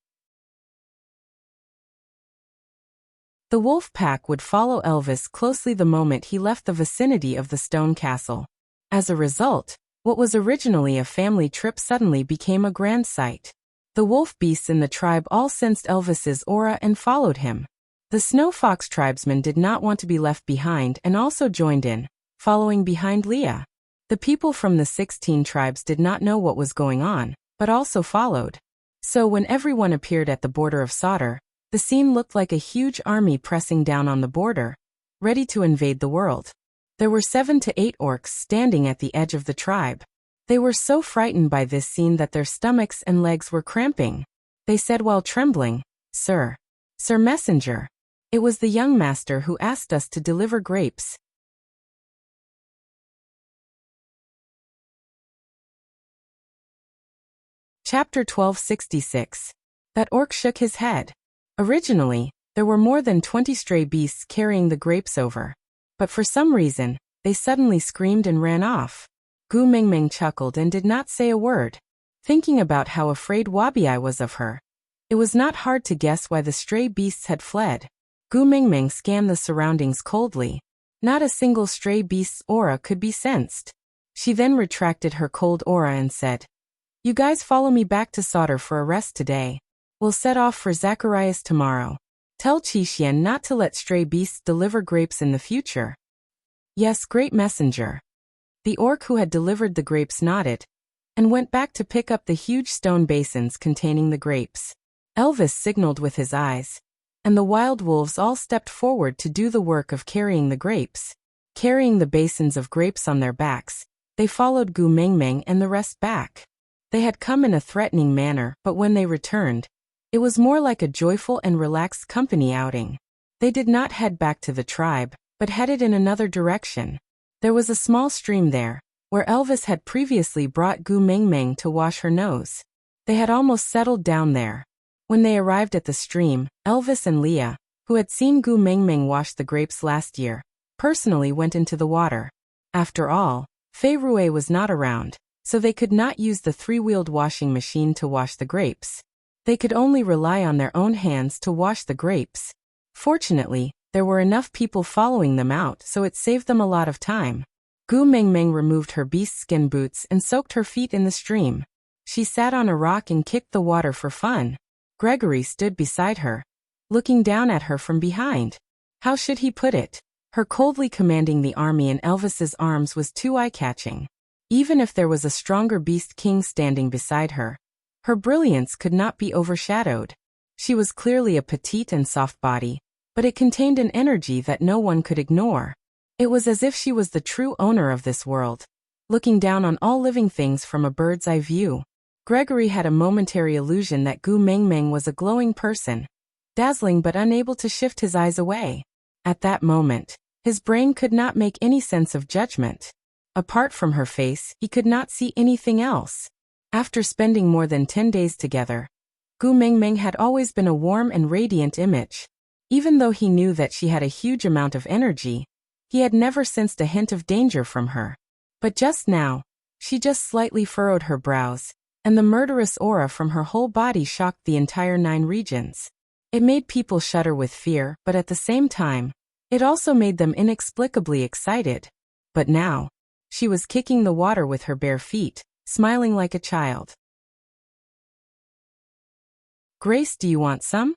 The wolf pack would follow Elvis closely the moment he left the vicinity of the stone castle. As a result, what was originally a family trip suddenly became a grand sight. The wolf beasts in the tribe all sensed Elvis's aura and followed him. The snow fox tribesmen did not want to be left behind and also joined in, following behind Leah. The people from the 16 tribes did not know what was going on, but also followed. So when everyone appeared at the border of Sauter, the scene looked like a huge army pressing down on the border, ready to invade the world. There were 7 to 8 orcs standing at the edge of the tribe. They were so frightened by this scene that their stomachs and legs were cramping. They said while trembling, Sir Messenger. It was the young master who asked us to deliver grapes." Chapter 1266. That orc shook his head. Originally, there were more than 20 stray beasts carrying the grapes over. But for some reason, they suddenly screamed and ran off. Gu Mingmeng chuckled and did not say a word. Thinking about how afraid Wabi was of her, it was not hard to guess why the stray beasts had fled. Gu Mingmeng scanned the surroundings coldly. Not a single stray beast's aura could be sensed. She then retracted her cold aura and said, "You guys follow me back to Sauter for a rest today. We'll set off for Zacharias tomorrow. Tell Qixien not to let stray beasts deliver grapes in the future." "Yes, great messenger." The orc who had delivered the grapes nodded, and went back to pick up the huge stone basins containing the grapes. Elvis signaled with his eyes, and the wild wolves all stepped forward to do the work of carrying the grapes. Carrying the basins of grapes on their backs, they followed Gu Mingmeng and the rest back. They had come in a threatening manner, but when they returned, It was more like a joyful and relaxed company outing. They did not head back to the tribe, but headed in another direction. There was a small stream there, where Elvis had previously brought Gu Mengmeng to wash her nose. They had almost settled down there. When they arrived at the stream, Elvis and Leah, who had seen Gu Mengmeng wash the grapes last year, personally went into the water. After all, Fei Rui was not around, so they could not use the three-wheeled washing machine to wash the grapes. They could only rely on their own hands to wash the grapes. Fortunately, there were enough people following them out, so it saved them a lot of time. Gu Mengmeng removed her beast skin boots and soaked her feet in the stream. She sat on a rock and kicked the water for fun. Gregory stood beside her, looking down at her from behind. How should he put it? Her coldly commanding the army in Elvis's arms was too eye-catching. Even if there was a stronger beast king standing beside her, her brilliance could not be overshadowed. She was clearly a petite and soft body, but it contained an energy that no one could ignore. It was as if she was the true owner of this world, looking down on all living things from a bird's-eye view. Gregory had a momentary illusion that Gu Mengmeng was a glowing person, dazzling but unable to shift his eyes away. At that moment, his brain could not make any sense of judgment. Apart from her face, he could not see anything else. After spending more than 10 days together, Gu Mengmeng had always been a warm and radiant image. Even though he knew that she had a huge amount of energy, he had never sensed a hint of danger from her. But just now, she just slightly furrowed her brows, and the murderous aura from her whole body shocked the entire 9 regions. It made people shudder with fear, but at the same time, it also made them inexplicably excited. But now, she was kicking the water with her bare feet, smiling like a child. Grace, do you want some?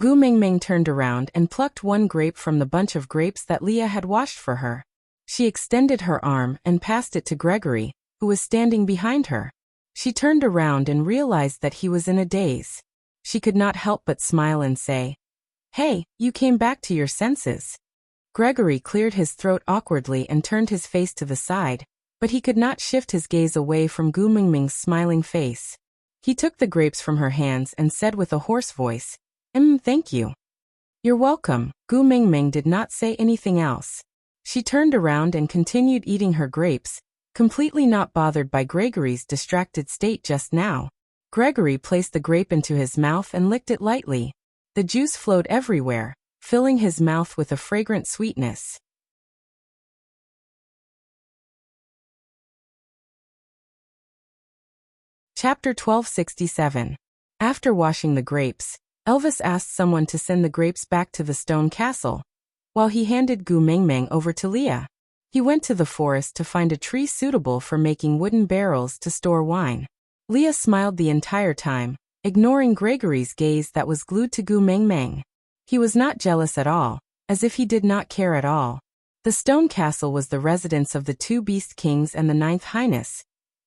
Gu Mengmeng turned around and plucked one grape from the bunch of grapes that Leah had washed for her. She extended her arm and passed it to Gregory, who was standing behind her. She turned around and realized that he was in a daze. She could not help but smile and say, "Hey, you came back to your senses." Gregory cleared his throat awkwardly and turned his face to the side, but he could not shift his gaze away from Gu Mengmeng's smiling face. He took the grapes from her hands and said with a hoarse voice, Thank you." "You're welcome." Gu Mengmeng did not say anything else. She turned around and continued eating her grapes, completely not bothered by Gregory's distracted state just now. Gregory placed the grape into his mouth and licked it lightly. The juice flowed everywhere, filling his mouth with a fragrant sweetness. Chapter 1267. After washing the grapes, Elvis asked someone to send the grapes back to the stone castle, while he handed Gu Mengmeng over to Leah. He went to the forest to find a tree suitable for making wooden barrels to store wine. Leah smiled the entire time, ignoring Gregory's gaze that was glued to Gu Mengmeng. He was not jealous at all, as if he did not care at all. The stone castle was the residence of the 2 beast kings and the 9th highness,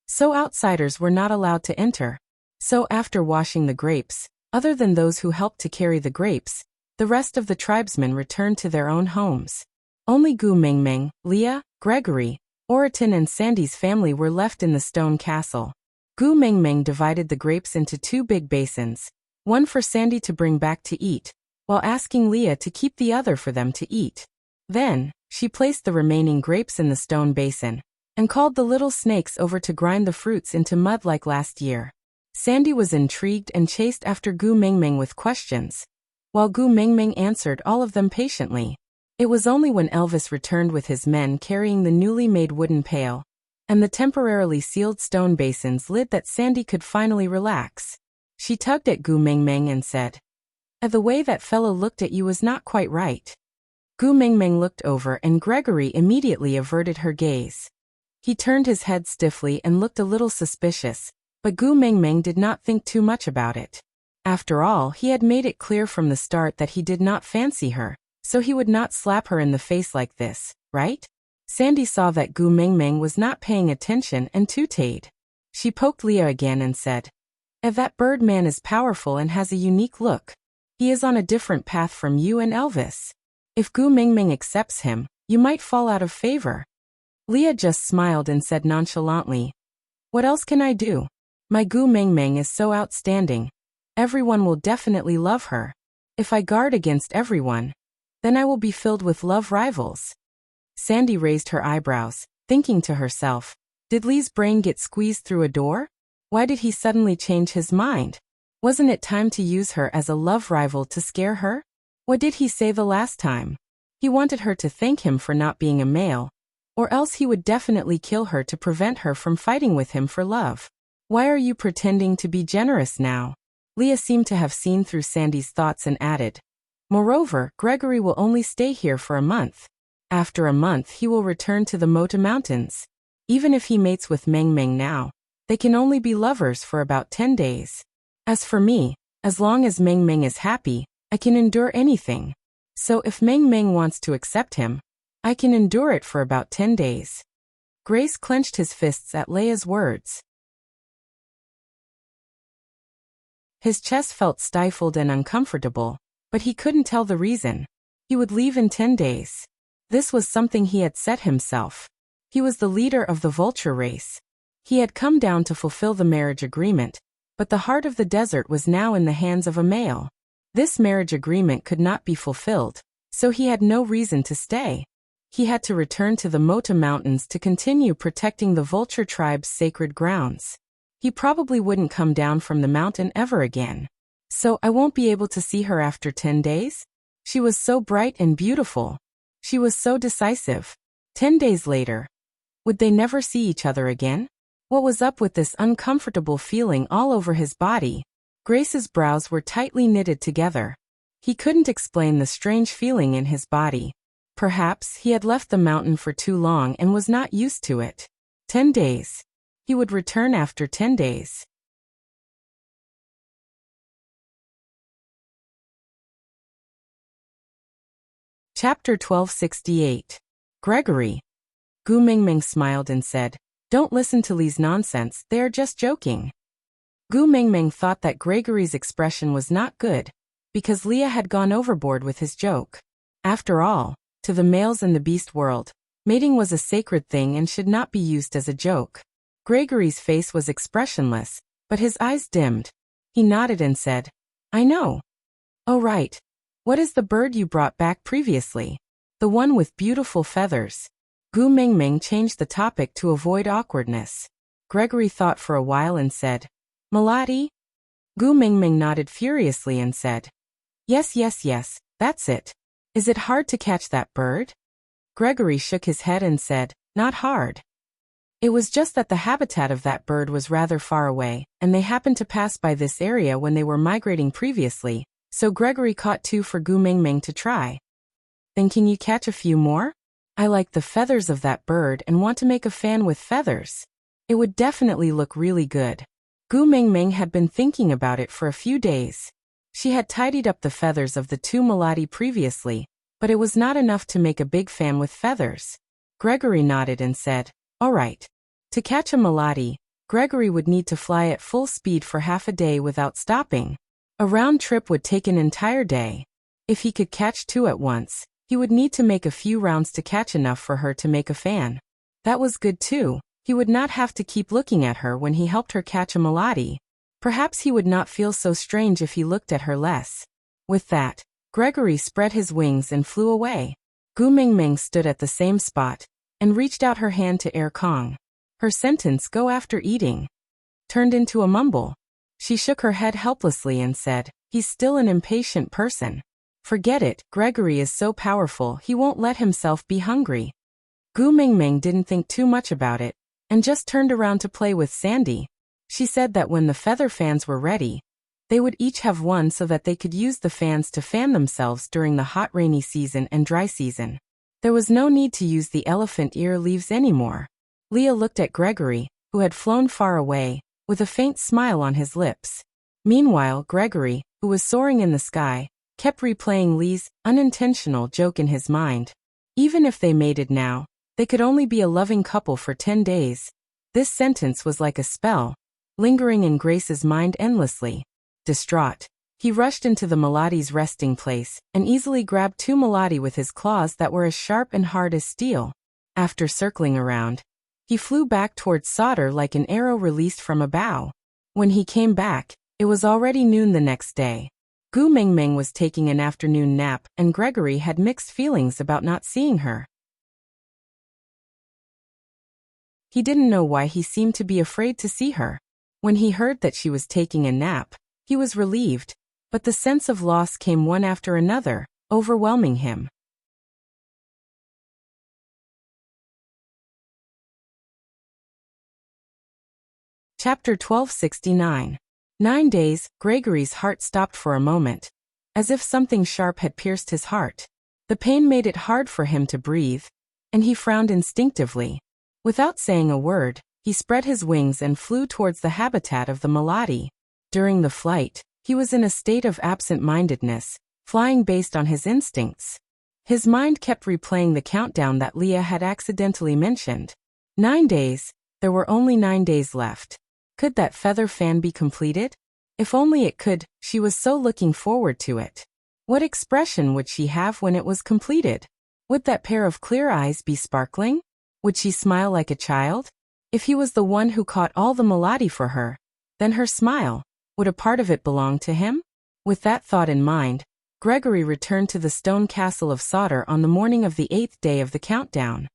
so outsiders were not allowed to enter. So after washing the grapes, other than those who helped to carry the grapes, the rest of the tribesmen returned to their own homes. Only Gu Mengmeng, Leah, Gregory, Oriton and Sandy's family were left in the stone castle. Gu Mengmeng divided the grapes into 2 big basins, one for Sandy to bring back to eat, while asking Leah to keep the other for them to eat. Then, she placed the remaining grapes in the stone basin, and called the little snakes over to grind the fruits into mud like last year. Sandy was intrigued and chased after Gu Mengmeng with questions, while Gu Mengmeng answered all of them patiently. It was only when Elvis returned with his men carrying the newly made wooden pail and the temporarily sealed stone basin's lid that Sandy could finally relax. She tugged at Gu Mengmeng and said, "The way that fellow looked at you was not quite right." Gu Mengmeng looked over and Gregory immediately averted her gaze. He turned his head stiffly and looked a little suspicious, but Gu Mengmeng did not think too much about it. After all, he had made it clear from the start that he did not fancy her, so he would not slap her in the face like this, right? Sandy saw that Gu Mengmeng was not paying attention and tooted. She poked Leah again and said, "That bird man is powerful and has a unique look. He is on a different path from you and Elvis. If Gu Mengmeng accepts him, you might fall out of favor." Leah just smiled and said nonchalantly, "What else can I do? My Gu Mengmeng is so outstanding. Everyone will definitely love her. If I guard against everyone, then I will be filled with love rivals. Sandy raised her eyebrows, thinking to herself, did Lee's brain get squeezed through a door? Why did he suddenly change his mind? Wasn't it time to use her as a love rival to scare her? What did he say the last time? He wanted her to thank him for not being a male, or else he would definitely kill her to prevent her from fighting with him for love. Why are you pretending to be generous now? Leah seemed to have seen through Sandy's thoughts and added, moreover, Gregory will only stay here for a month. After a month he will return to the Mota Mountains. Even if he mates with Meng Meng now, they can only be lovers for about 10 days. As for me, as long as Meng Meng is happy, I can endure anything. So if Meng Meng wants to accept him, I can endure it for about 10 days. Grace clenched his fists at Leia's words. His chest felt stifled and uncomfortable, but he couldn't tell the reason. He would leave in 10 days. This was something he had set himself. He was the leader of the vulture race. He had come down to fulfill the marriage agreement, but the heart of the desert was now in the hands of a male. This marriage agreement could not be fulfilled, so he had no reason to stay. He had to return to the Mota Mountains to continue protecting the vulture tribe's sacred grounds. He probably wouldn't come down from the mountain ever again. So I won't be able to see her after 10 days? She was so bright and beautiful. She was so decisive. 10 days later. Would they never see each other again? What was up with this uncomfortable feeling all over his body? Grace's brows were tightly knitted together. He couldn't explain the strange feeling in his body. Perhaps he had left the mountain for too long and was not used to it. 10 days. He would return after 10 days. Chapter 1268. Gregory. Gu Mingming smiled and said, don't listen to Lee's nonsense, they are just joking. Gu Mingming thought that Gregory's expression was not good, because Leah had gone overboard with his joke. After all, to the males in the beast world, mating was a sacred thing and should not be used as a joke. Gregory's face was expressionless, but his eyes dimmed. He nodded and said, I know. Oh right. What is the bird you brought back previously? The one with beautiful feathers. Gu Mingming changed the topic to avoid awkwardness. Gregory thought for a while and said, Melody? Gu Mingming nodded furiously and said, yes, that's it. Is it hard to catch that bird? Gregory shook his head and said, not hard. It was just that the habitat of that bird was rather far away, and they happened to pass by this area when they were migrating previously, so Gregory caught 2 for Gu Mingming to try. Then can you catch a few more? I like the feathers of that bird and want to make a fan with feathers. It would definitely look really good. Gu Mingming had been thinking about it for a few days. She had tidied up the feathers of the 2 Melody previously, but it was not enough to make a big fan with feathers. Gregory nodded and said, all right. To catch a Melody, Gregory would need to fly at full speed for half a day without stopping. A round trip would take an entire day. If he could catch 2 at once, he would need to make a few rounds to catch enough for her to make a fan. That was good too. He would not have to keep looking at her when he helped her catch a Melody. Perhaps he would not feel so strange if he looked at her less. With that, Gregory spread his wings and flew away. Gu Mingming stood at the same spot and reached out her hand to Air Kong. Her sentence, go after eating, turned into a mumble. She shook her head helplessly and said, he's still an impatient person. Forget it, Gregory is so powerful he won't let himself be hungry. Gu Mingming didn't think too much about it, and just turned around to play with Sandy. She said that when the feather fans were ready, they would each have one so that they could use the fans to fan themselves during the hot rainy season and dry season. There was no need to use the elephant ear leaves anymore. Leah looked at Gregory, who had flown far away, with a faint smile on his lips. Meanwhile, Gregory, who was soaring in the sky, kept replaying Lee's unintentional joke in his mind. Even if they mated now, they could only be a loving couple for 10 days. This sentence was like a spell, lingering in Grace's mind endlessly. Distraught, he rushed into the Melody's resting place and easily grabbed 2 Melody with his claws that were as sharp and hard as steel. After circling around, he flew back towards Solder like an arrow released from a bow. When he came back, It was already noon the next day. Gu Mingming was taking an afternoon nap, and Gregory had mixed feelings about not seeing her. He didn't know why he seemed to be afraid to see her. When he heard that she was taking a nap, he was relieved, but the sense of loss came one after another, overwhelming him. Chapter 1269. 9 days. Gregory's heart stopped for a moment, as if something sharp had pierced his heart. The pain made it hard for him to breathe, and he frowned instinctively. Without saying a word, he spread his wings and flew towards the habitat of the Melody. During the flight, he was in a state of absent-mindedness, flying based on his instincts. His mind kept replaying the countdown that Leah had accidentally mentioned. 9 days. There were only 9 days left. Could that feather fan be completed? If only it could, she was so looking forward to it. What expression would she have when it was completed? Would that pair of clear eyes be sparkling? Would she smile like a child? If he was the one who caught all the Melody for her, then her smile, would a part of it belong to him? With that thought in mind, Gregory returned to the stone castle of Solder on the morning of the 8th day of the countdown.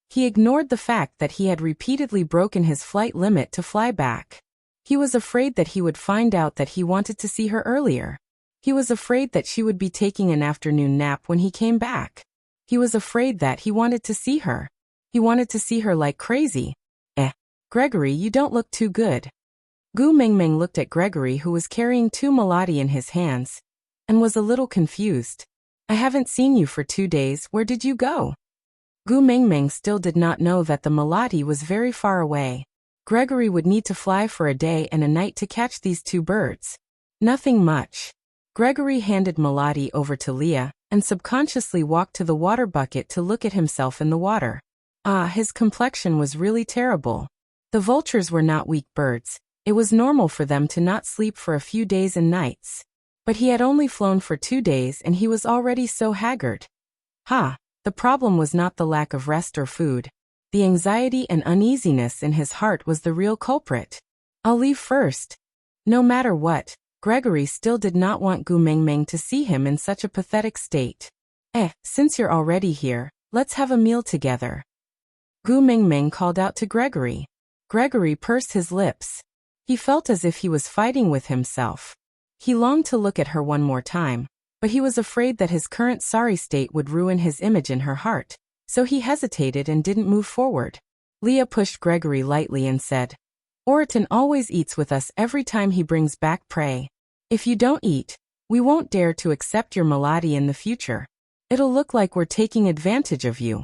He ignored the fact that he had repeatedly broken his flight limit to fly back. He was afraid that he would find out that he wanted to see her earlier. He was afraid that she would be taking an afternoon nap when he came back. He was afraid that he wanted to see her. He wanted to see her like crazy. Gregory, you don't look too good. Gu Mingming looked at Gregory, who was carrying 2 Melody in his hands, and was a little confused. I haven't seen you for 2 days, where did you go? Gu Mingming still did not know that the Melody was very far away. Gregory would need to fly for a day and a night to catch these 2 birds. Nothing much. Gregory handed Melody over to Leah, and subconsciously walked to the water bucket to look at himself in the water. His complexion was really terrible. The vultures were not weak birds. It was normal for them to not sleep for a few days and nights. But he had only flown for 2 days and he was already so haggard. The problem was not the lack of rest or food. The anxiety and uneasiness in his heart was the real culprit. I'll leave first. No matter what, Gregory still did not want Gu Mingming to see him in such a pathetic state. Since you're already here, let's have a meal together. Gu Mingming called out to Gregory. Gregory pursed his lips. He felt as if he was fighting with himself. He longed to look at her one more time, but he was afraid that his current sorry state would ruin his image in her heart, so he hesitated and didn't move forward. Leah pushed Gregory lightly and said, Oriton always eats with us every time he brings back prey. If you don't eat, we won't dare to accept your Melody in the future. It'll look like we're taking advantage of you.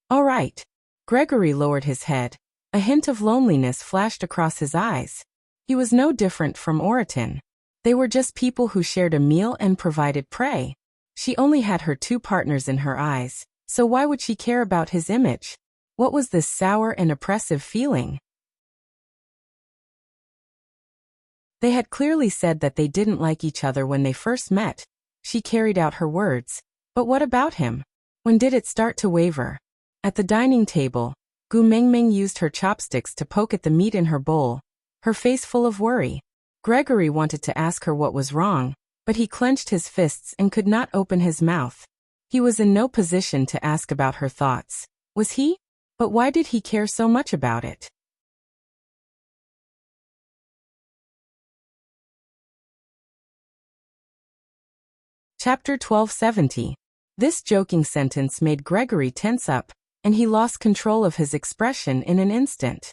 All right. Gregory lowered his head. A hint of loneliness flashed across his eyes. He was no different from Oriton. They were just people who shared a meal and provided prey. She only had her 2 partners in her eyes, so why would she care about his image? What was this sour and oppressive feeling? They had clearly said that they didn't like each other when they first met. She carried out her words. But what about him? When did it start to waver? At the dining table, Gu Mingming used her chopsticks to poke at the meat in her bowl, her face full of worry. Gregory wanted to ask her what was wrong, but he clenched his fists and could not open his mouth. He was in no position to ask about her thoughts. Was he? But why did he care so much about it? Chapter 1270. This joking sentence made Gregory tense up, and he lost control of his expression in an instant.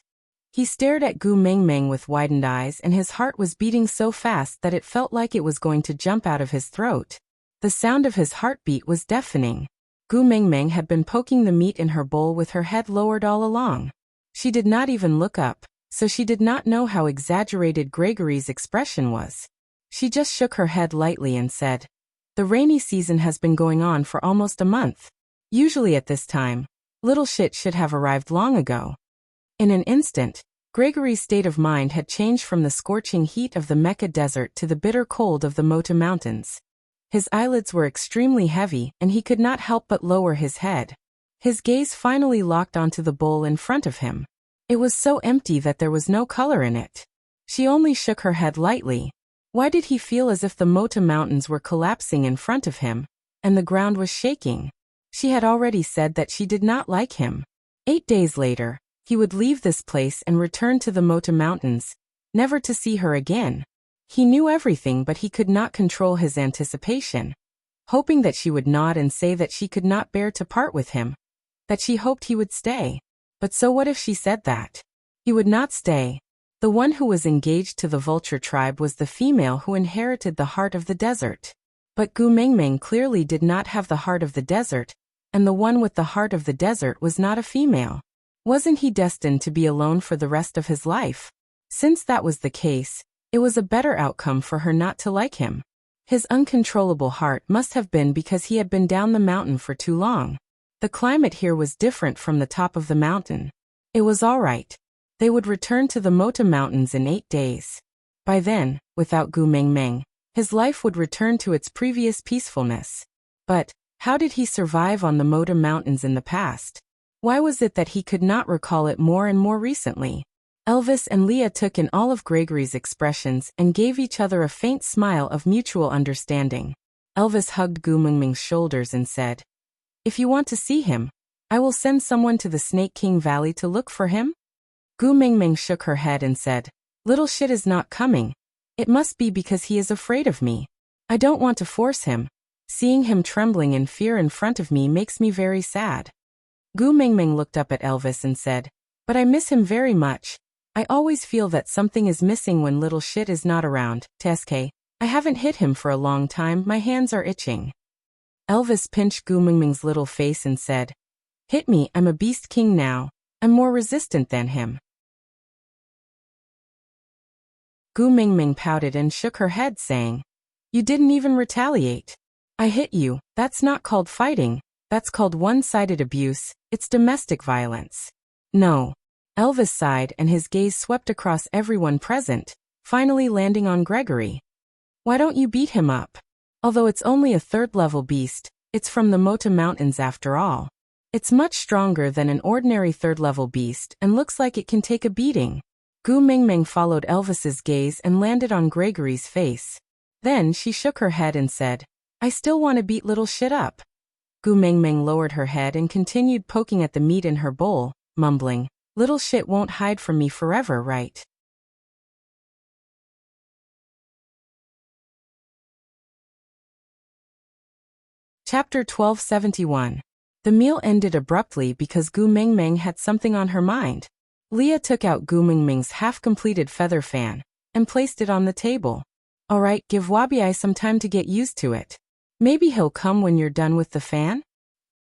He stared at Gu Mingming with widened eyes and his heart was beating so fast that it felt like it was going to jump out of his throat. The sound of his heartbeat was deafening. Gu Mingming had been poking the meat in her bowl with her head lowered all along. She did not even look up, so she did not know how exaggerated Gregory's expression was. She just shook her head lightly and said, The rainy season has been going on for almost a month. Usually at this time, little shit should have arrived long ago. In an instant, Gregory's state of mind had changed from the scorching heat of the Mecca desert to the bitter cold of the Mota Mountains. His eyelids were extremely heavy and he could not help but lower his head. His gaze finally locked onto the bowl in front of him. It was so empty that there was no color in it. She only shook her head lightly. Why did he feel as if the Mota Mountains were collapsing in front of him, and the ground was shaking? She had already said that she did not like him. 8 days later, he would leave this place and return to the Mota Mountains, never to see her again. He knew everything, but he could not control his anticipation, hoping that she would nod and say that she could not bear to part with him, that she hoped he would stay. But so what if she said that? He would not stay. The one who was engaged to the vulture tribe was the female who inherited the heart of the desert. But Gu Mingming clearly did not have the heart of the desert, and the one with the heart of the desert was not a female. Wasn't he destined to be alone for the rest of his life? Since that was the case, it was a better outcome for her not to like him. His uncontrollable heart must have been because he had been down the mountain for too long. The climate here was different from the top of the mountain. It was all right. They would return to the Mota Mountains in 8 days. By then, without Gu Mingming, his life would return to its previous peacefulness. But how did he survive on the Mota Mountains in the past? Why was it that he could not recall it more and more recently? Elvis and Leah took in all of Gregory's expressions and gave each other a faint smile of mutual understanding. Elvis hugged Gu Mingming's shoulders and said, "If you want to see him, I will send someone to the Snake King Valley to look for him." Gu Mingming shook her head and said, "Little shit is not coming. It must be because he is afraid of me. I don't want to force him. Seeing him trembling in fear in front of me makes me very sad." Gu Mingming looked up at Elvis and said, "But I miss him very much. I always feel that something is missing when little shit is not around. TSK, I haven't hit him for a long time, my hands are itching." Elvis pinched Gu Mingming's little face and said, "Hit me, I'm a beast king now. I'm more resistant than him." Gu Mingming pouted and shook her head, saying, "You didn't even retaliate. I hit you, that's not called fighting, that's called one-sided abuse, it's domestic violence." "No." Elvis sighed and his gaze swept across everyone present, finally landing on Gregory. "Why don't you beat him up? Although it's only a 3rd-level beast, it's from the Mota Mountains after all. It's much stronger than an ordinary 3rd-level beast and looks like it can take a beating." Gu Mingming followed Elvis's gaze and landed on Gregory's face. Then she shook her head and said, "I still want to beat little shit up." Gu Mingming lowered her head and continued poking at the meat in her bowl, mumbling, "Little shit won't hide from me forever, right?" Chapter 1271. The meal ended abruptly because Gu Mingming had something on her mind. Leah took out Gu Mingming's half-completed feather fan and placed it on the table. "All right, give Wabi some time to get used to it. Maybe he'll come when you're done with the fan?"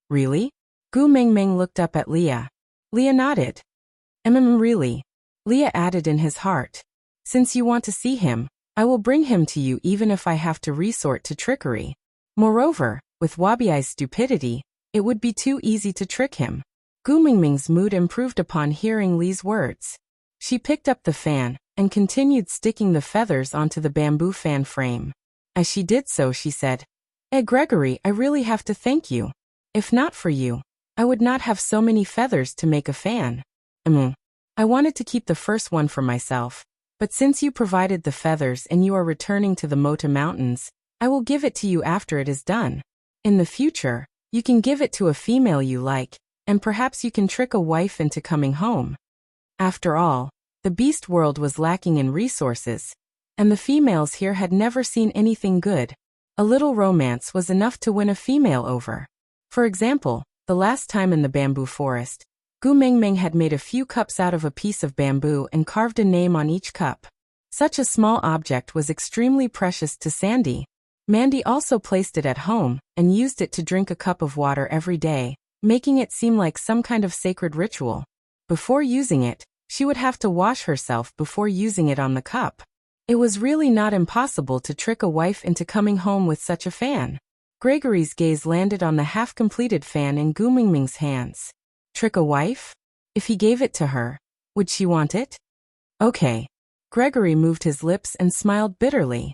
"Really?" Gu Mingming looked up at Leah. Leah nodded. Really?" Leah added in his heart. "Since you want to see him, I will bring him to you even if I have to resort to trickery. Moreover, with Wabi's stupidity, it would be too easy to trick him." Gu Mingming's mood improved upon hearing Lee's words. She picked up the fan and continued sticking the feathers onto the bamboo fan frame. As she did so, she said, Gregory, I really have to thank you. If not for you, I would not have so many feathers to make a fan. I wanted to keep the first one for myself, but since you provided the feathers and you are returning to the Mota Mountains, I will give it to you after it is done. In the future, you can give it to a female you like, and perhaps you can trick a wife into coming home." After all, the beast world was lacking in resources, and the females here had never seen anything good. A little romance was enough to win a female over. For example, the last time in the bamboo forest, Gu Mingming had made a few cups out of a piece of bamboo and carved a name on each cup. Such a small object was extremely precious to Sandy. Mandy also placed it at home and used it to drink a cup of water every day, making it seem like some kind of sacred ritual. Before using it, she would have to wash herself before using it on the cup. It was really not impossible to trick a wife into coming home with such a fan. Gregory's gaze landed on the half-completed fan in Gu Mingming's hands. Trick a wife? If he gave it to her, would she want it? Okay. Gregory moved his lips and smiled bitterly.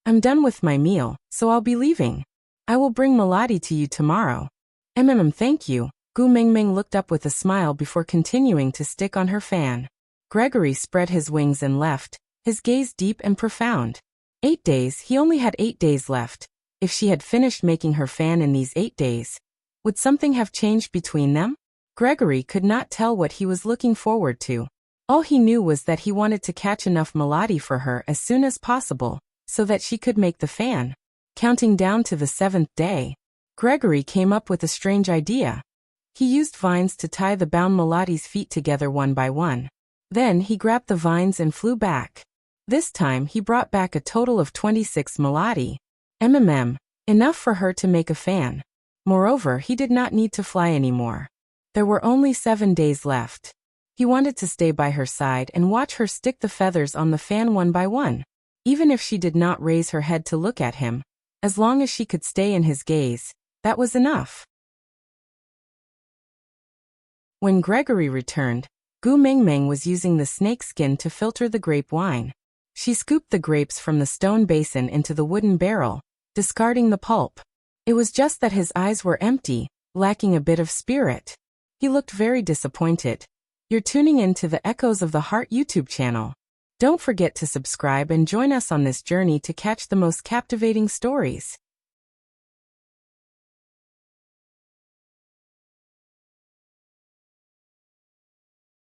"I'm done with my meal, so I'll be leaving. I will bring Melody to you tomorrow." Thank you." Gu Mingming looked up with a smile before continuing to stick on her fan. Gregory spread his wings and left, his gaze deep and profound. 8 days, he only had 8 days left. If she had finished making her fan in these 8 days, would something have changed between them? Gregory could not tell what he was looking forward to. All he knew was that he wanted to catch enough melody for her as soon as possible, so that she could make the fan. Counting down to the 7th day, Gregory came up with a strange idea. He used vines to tie the bound Melodi's feet together one by one. Then he grabbed the vines and flew back. This time he brought back a total of 26 Melodi. Enough for her to make a fan. Moreover, he did not need to fly anymore. There were only 7 days left. He wanted to stay by her side and watch her stick the feathers on the fan one by one. Even if she did not raise her head to look at him, as long as she could stay in his gaze, that was enough. When Gregory returned, Gu Mingming was using the snake skin to filter the grape wine. She scooped the grapes from the stone basin into the wooden barrel, discarding the pulp. It was just that his eyes were empty, lacking a bit of spirit. He looked very disappointed. You're tuning in to the Echoes of the Heart YouTube channel. Don't forget to subscribe and join us on this journey to catch the most captivating stories.